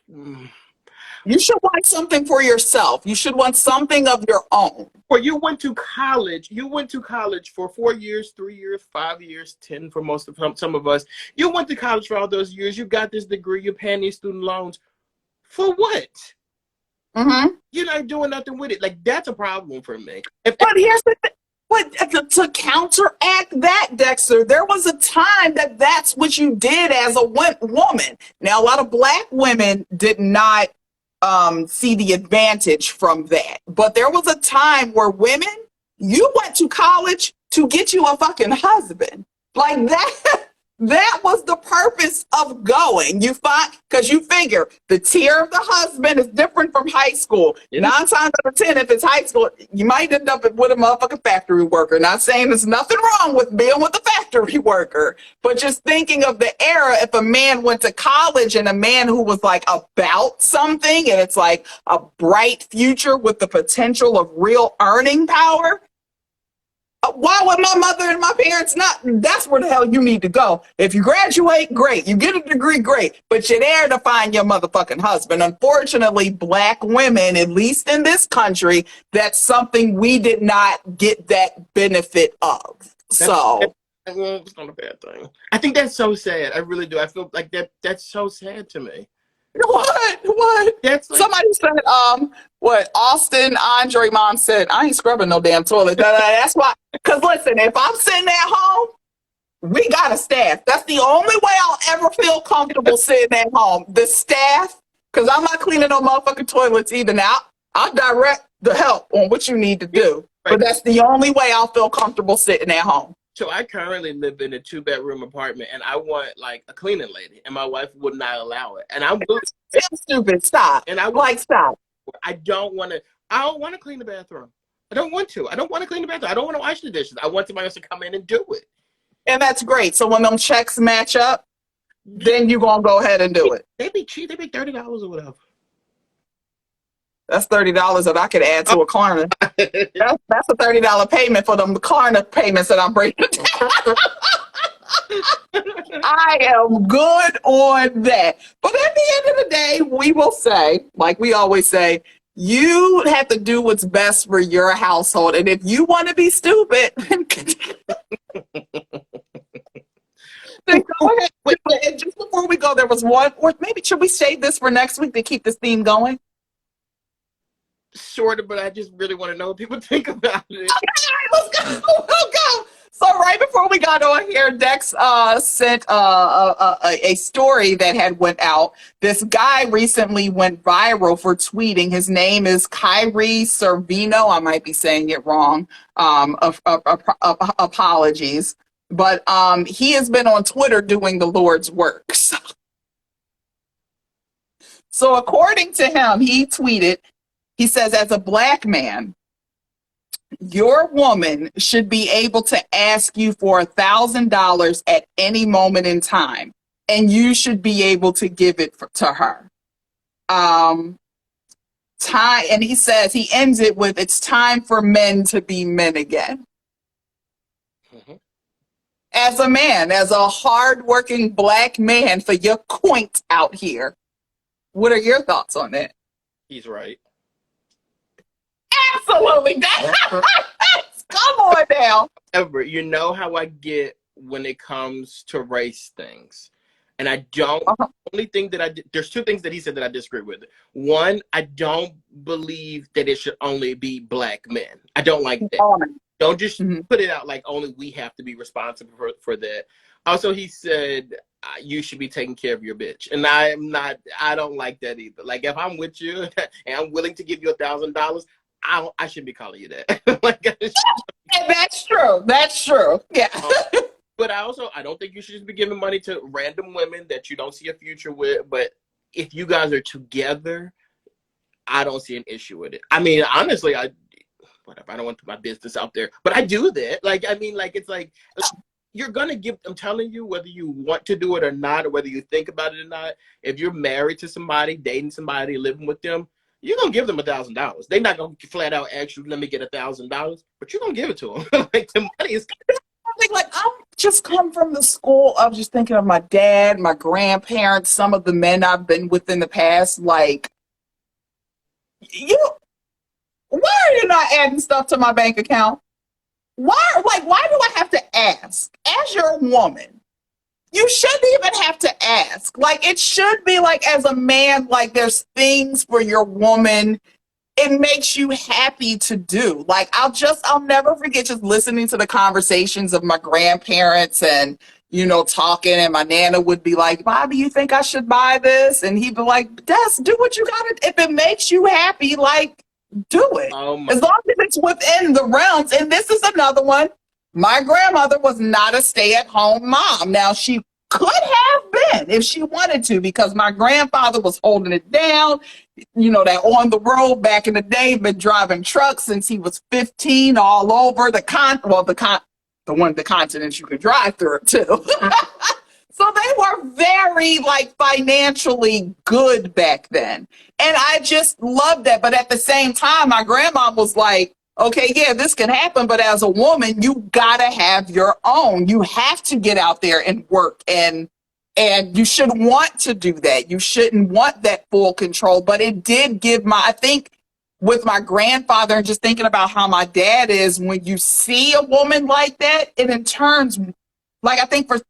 you should want something for yourself. You should want something of your own. Well, you went to college for 4 years, 3 years, 5 years, 10 for most of some of us. You went to college for all those years. You got this degree. You're paying these student loans. For what? You're not doing nothing with it. Like, that's a problem for me. But here's the thing. But to counteract that, Dexter, there was a time that's what you did as a woman. Now, a lot of Black women did not see the advantage from that. But there was a time where women, you went to college to get you a fucking husband. Like that was the purpose of going. You find, because you figure the tier of the husband is different from high school. 9 times out of 10, if it's high school, you might end up with a motherfucking factory worker. Not saying there's nothing wrong with being with a factory worker, but just thinking of the era, if a man went to college and a man who was like about something and it's like a bright future with the potential of real earning power, why would my mother and my parents not? That's where the hell you need to go. If you graduate, great. You get a degree, great. But you're there to find your motherfucking husband. Unfortunately, Black women, at least in this country, that's something we did not get that benefit of. It's not a bad thing. I think that's so sad. I really do. I feel like that's so sad to me. What? That's like, somebody said, Austin Andre mom said, I ain't scrubbing no damn toilet. That's why. Because listen, if I'm sitting at home, we got a staff. That's the only way I'll ever feel comfortable sitting at home. The staff, because I'm not cleaning no motherfucking toilets either. Now, I'll direct the help on what you need to do. Right. But that's the only way I'll feel comfortable sitting at home. So I currently live in a 2-bedroom apartment, and I want like a cleaning lady, and my wife would not allow it. And I'm stupid. Stop. And I like stop. I don't want to clean the bathroom. I don't want to clean the bathroom. I don't want to wash the dishes. I want somebody else to come in and do it. And that's great. So when them checks match up, then you're gonna go ahead and do it. They be cheap. They be $30 or whatever. That's $30 that I could add to a Klarna. That's a $30 payment for them Klarna payments that I'm breaking down. I am good on that. But at the end of the day, we will say, like we always say, you have to do what's best for your household. And if you want to be stupid, then go ahead. And just before we go, there was one, or maybe should we save this for next week to keep this theme going? Sort of, but I just really want to know what people think about it. Okay, let's go. We'll go. So right before we got on here, Dex sent a story that had went out. This guy recently went viral for tweeting. His name is Kyrie Servino. I might be saying it wrong. Apologies. But he has been on Twitter doing the Lord's works. So according to him, he tweeted, he says, as a black man, your woman should be able to ask you for $1,000 at any moment in time, and you should be able to give it to her. Time, and he says he ends it with, "It's time for men to be men again." Mhm. As a man, as a hardworking black man, for your quaint out here, what are your thoughts on that? He's right. Absolutely. Come on now. Ever, you know how I get when it comes to race things, and I don't. Uh-huh. Only thing that there's two things that he said that I disagree with. One, I don't believe that it should only be black men. I don't like that. Don't just put it out like only we have to be responsible for that. Also, he said you should be taking care of your bitch, and I don't like that either. Like if I'm with you and I'm willing to give you $1,000, I shouldn't be calling you that. Like, that's true. That's true. Yeah. But I don't think you should just be giving money to random women that you don't see a future with. But if you guys are together, I don't see an issue with it. I mean, honestly, whatever. I don't want to put my business out there, but I do that. Like, I mean, like it's like you're gonna give. I'm telling you, whether you want to do it or not, or whether you think about it or not. If you're married to somebody, dating somebody, living with them, you're gonna give them $1,000. They're not gonna flat out ask you, "Let me get $1,000," but you're gonna give it to them. Like the money is. Like I'm just come from the school of just thinking of my dad, my grandparents, some of the men I've been with in the past. Like, why are you not adding stuff to my bank account? Why do I have to ask? As your woman, you shouldn't even have to ask. Like, it should be like, as a man, like there's things for your woman it makes you happy to do. Like I'll never forget just listening to the conversations of my grandparents and, talking, and my nana would be like, "Bobby, you think I should buy this?" And he'd be like, "Des, do what you gotta, if it makes you happy, like do it. As long as it's within the realms." And this is another one. My grandmother was not a stay-at-home mom. Now she could have been if she wanted to, because my grandfather was holding it down. That on the road back in the day, been driving trucks since he was 15 all over the continents you could drive through too. So they were very financially good back then. And I just loved that. But at the same time, my grandma was like, "Okay, yeah, this can happen, but as a woman, you gotta have your own. You have to get out there and work, and you should want to do that. You shouldn't want that full control." But it did give I think with my grandfather, and just thinking about how my dad is, when you see a woman like that, it in turns, I think the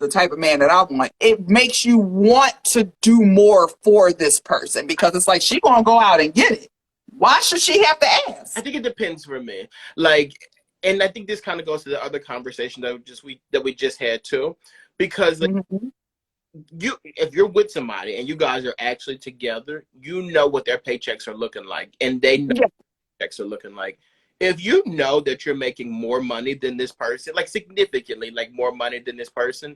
type of man that I want, it makes you want to do more for this person, because it's like, she gonna go out and get it. Why should she have to ask? I think it depends for me. And I think this kind of goes to the other conversation that we just had too, because if you're with somebody and you guys are actually together, you know what their paychecks are looking like, and they know what their paychecks are looking like. If you know that you're making more money than this person, like significantly, like more money than this person,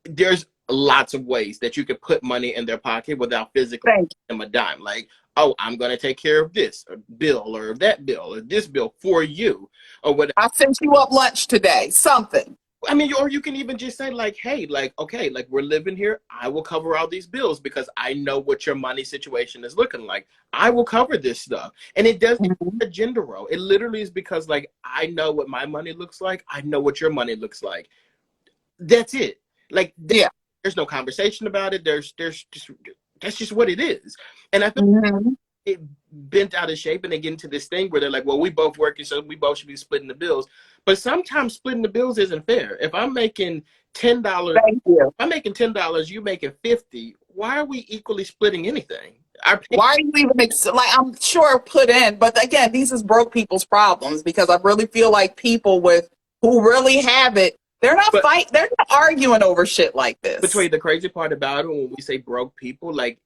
there's lots of ways that you could put money in their pocket without physically giving them a dime. Like, "Oh, I'm going to take care of this bill or that bill or this bill for you," or whatever. "I sent you up lunch today," something. I mean, or you can even just say like, "Hey, okay, we're living here. I will cover all these bills because I know what your money situation is looking like. I will cover this stuff." And it doesn't a gender role. It literally is because I know what my money looks like. I know what your money looks like. That's it. There's no conversation about it. There's just, that's just what it is. And I feel it bent out of shape, and they get into this thing where they're like, "Well, we both working, so we both should be splitting the bills." But sometimes splitting the bills isn't fair. If I'm making $10, you making $50. Why are we equally splitting anything? Why are you even I'm sure put in, but again, these is broke people's problems, because I really feel like people who really have it, they're not But they're not arguing over shit like this. between the crazy part about it, when we say broke people, like,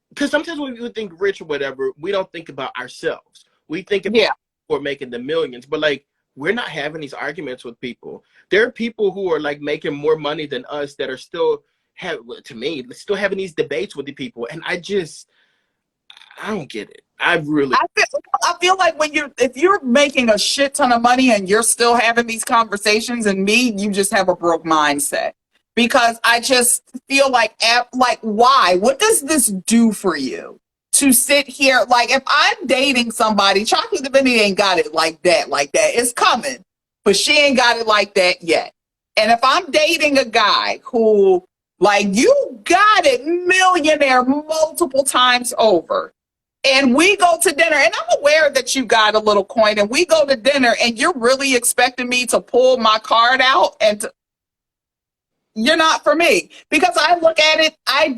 because sometimes when we think rich or whatever, we don't think about ourselves. We think about Yeah. we're making the millions, but like we're not having these arguments with people. There are people who are like making more money than us that are still to me, still having these debates with the people, and I don't get it. I really. I feel like if you're making a shit ton of money and you're still having these conversations, and me, you just have a broke mindset. Because I just feel like why? What does this do for you to sit here? Like, if I'm dating somebody, Chocolate Divinity ain't got it like that. It's coming, but she ain't got it like that yet. And if I'm dating a guy who, like, you got it, millionaire multiple times over, and we go to dinner, and I'm aware that you got a little coin, and we go to dinner, and you're really expecting me to pull my card out, and you're not for me. Because I look at it, I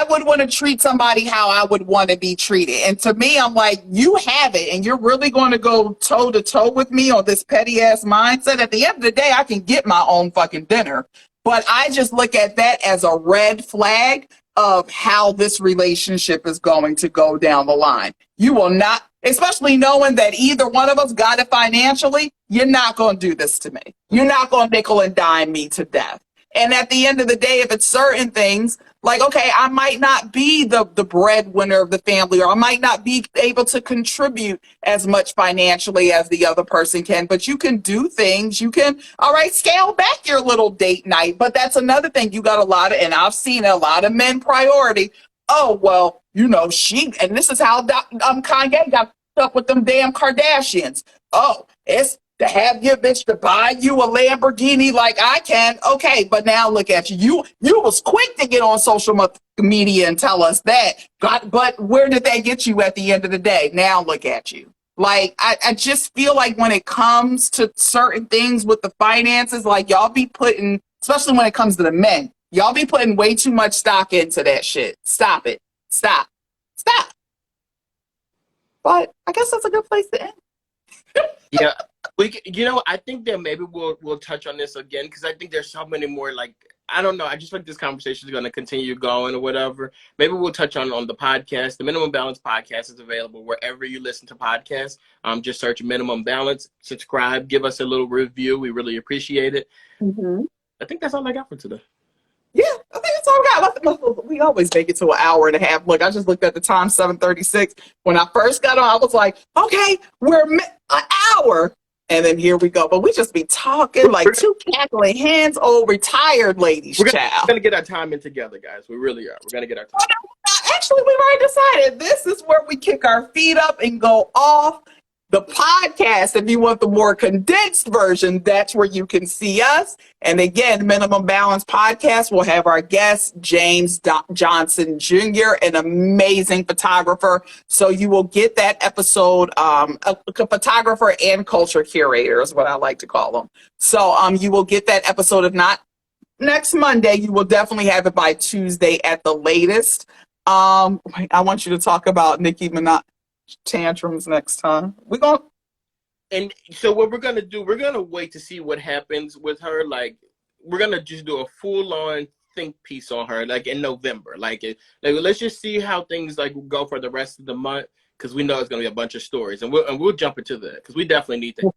would want to treat somebody how I would want to be treated. And to me, I'm like, you have it, and you're really going to go toe to toe with me on this petty ass mindset. At the end of the day, I can get my own fucking dinner. But I just look at that as a red flag of how this relationship is going to go down the line. You will not, especially knowing that either one of us got it financially, you're not going to do this to me. You're not going to nickel and dime me to death. And at the end of the day, if it's certain things, like, okay, I might not be the breadwinner of the family, or I might not be able to contribute as much financially as the other person can, but you can do things. You can, all right, scale back your little date night. But that's another thing. You got a lot of, and I've seen a lot of men priority. Oh, well, and this is how Kanye got up with them damn Kardashians. Oh, it's to have your bitch to buy you a Lamborghini like I can. Okay, but now look at you. You was quick to get on social media and tell us that. But where did that get you at the end of the day? Now look at you. Like, I just feel like when it comes to certain things with the finances, like, y'all be putting, especially when it comes to the men, y'all be putting way too much stock into that shit. Stop it. Stop. But I guess that's a good place to end. Yeah, I think that maybe we'll touch on this again, because I think there's so many more, like, I don't know. I just think this conversation is going to continue going or whatever. Maybe we'll touch on the podcast. The Minimum Balance podcast is available wherever you listen to podcasts. Just search Minimum Balance, subscribe, give us a little review. We really appreciate it. Mm-hmm. I think that's all I got for today. Yeah, I think that's all we got. We always make it to an hour and a half. Look, I just looked at the time, 7:36. When I first got on, I was like, okay, we're an hour. And then here we go. But we just be talking like two cackling hands old retired ladies, child. We're going to get our time in together, guys. We really are. We're going to get our time. Actually, we've already decided this is where we kick our feet up and go off. The podcast, if you want the more condensed version, that's where you can see us. And again, Minimum Balance podcast will have our guest, James Johnson Jr., an amazing photographer. So you will get that episode, a photographer and culture curator is what I like to call them. So you will get that episode. If not next Monday, you will definitely have it by Tuesday at the latest. I want you to talk about Nicki Minaj tantrums next time. And so what we're gonna do, we're gonna wait to see what happens with her. Like, we're gonna just do a full-on think piece on her, like, in November. Like, let's just see how things like go for the rest of the month, because we know it's gonna be a bunch of stories, and we'll jump into that, because we definitely need to.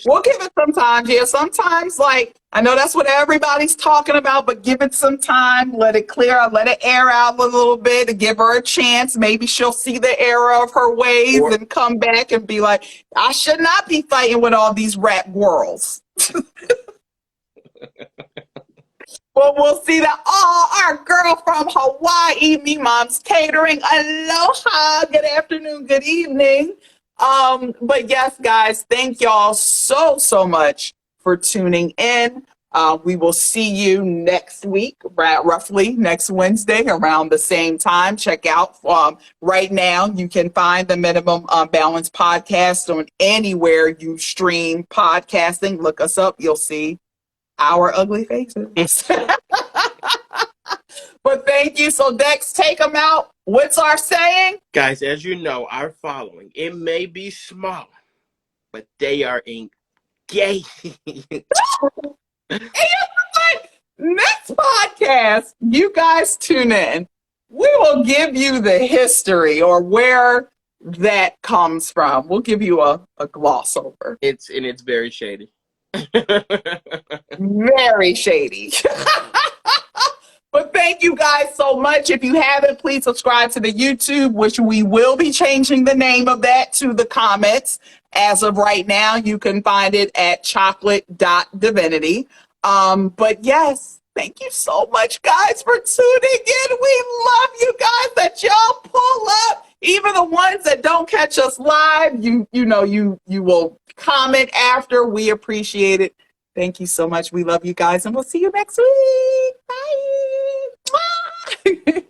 We'll give it some time. Yeah, sometimes, like, I know that's what everybody's talking about, but give it some time. Let it clear out. Let it air out a little bit and give her a chance. Maybe she'll see the error of her ways and come back and be like, I should not be fighting with all these rap girls. Well, we'll see that. Oh, our girl from Hawaii, Me Mom's Catering. Aloha. Good afternoon. Good evening. But yes, guys, thank y'all so much for tuning in. We will see you next week, roughly next Wednesday around the same time. Check out right now. You can find the Minimum Balance podcast on anywhere you stream podcasting. Look us up. You'll see our ugly faces. But thank you. So Dex, take them out. What's our saying? Guys, as you know, our following, it may be small, but they are gay. And you know what? Next podcast, you guys tune in. We will give you the history or where that comes from. We'll give you a gloss over. It's very shady. Very shady. But thank you guys so much. If you haven't, please subscribe to the YouTube, which we will be changing the name of that to the comments. As of right now, you can find it at chocolate.divinity. But yes, thank you so much, guys, for tuning in. We love you guys that y'all pull up. Even the ones that don't catch us live, you will comment after. We appreciate it. Thank you so much. We love you guys, and we'll see you next week. Bye.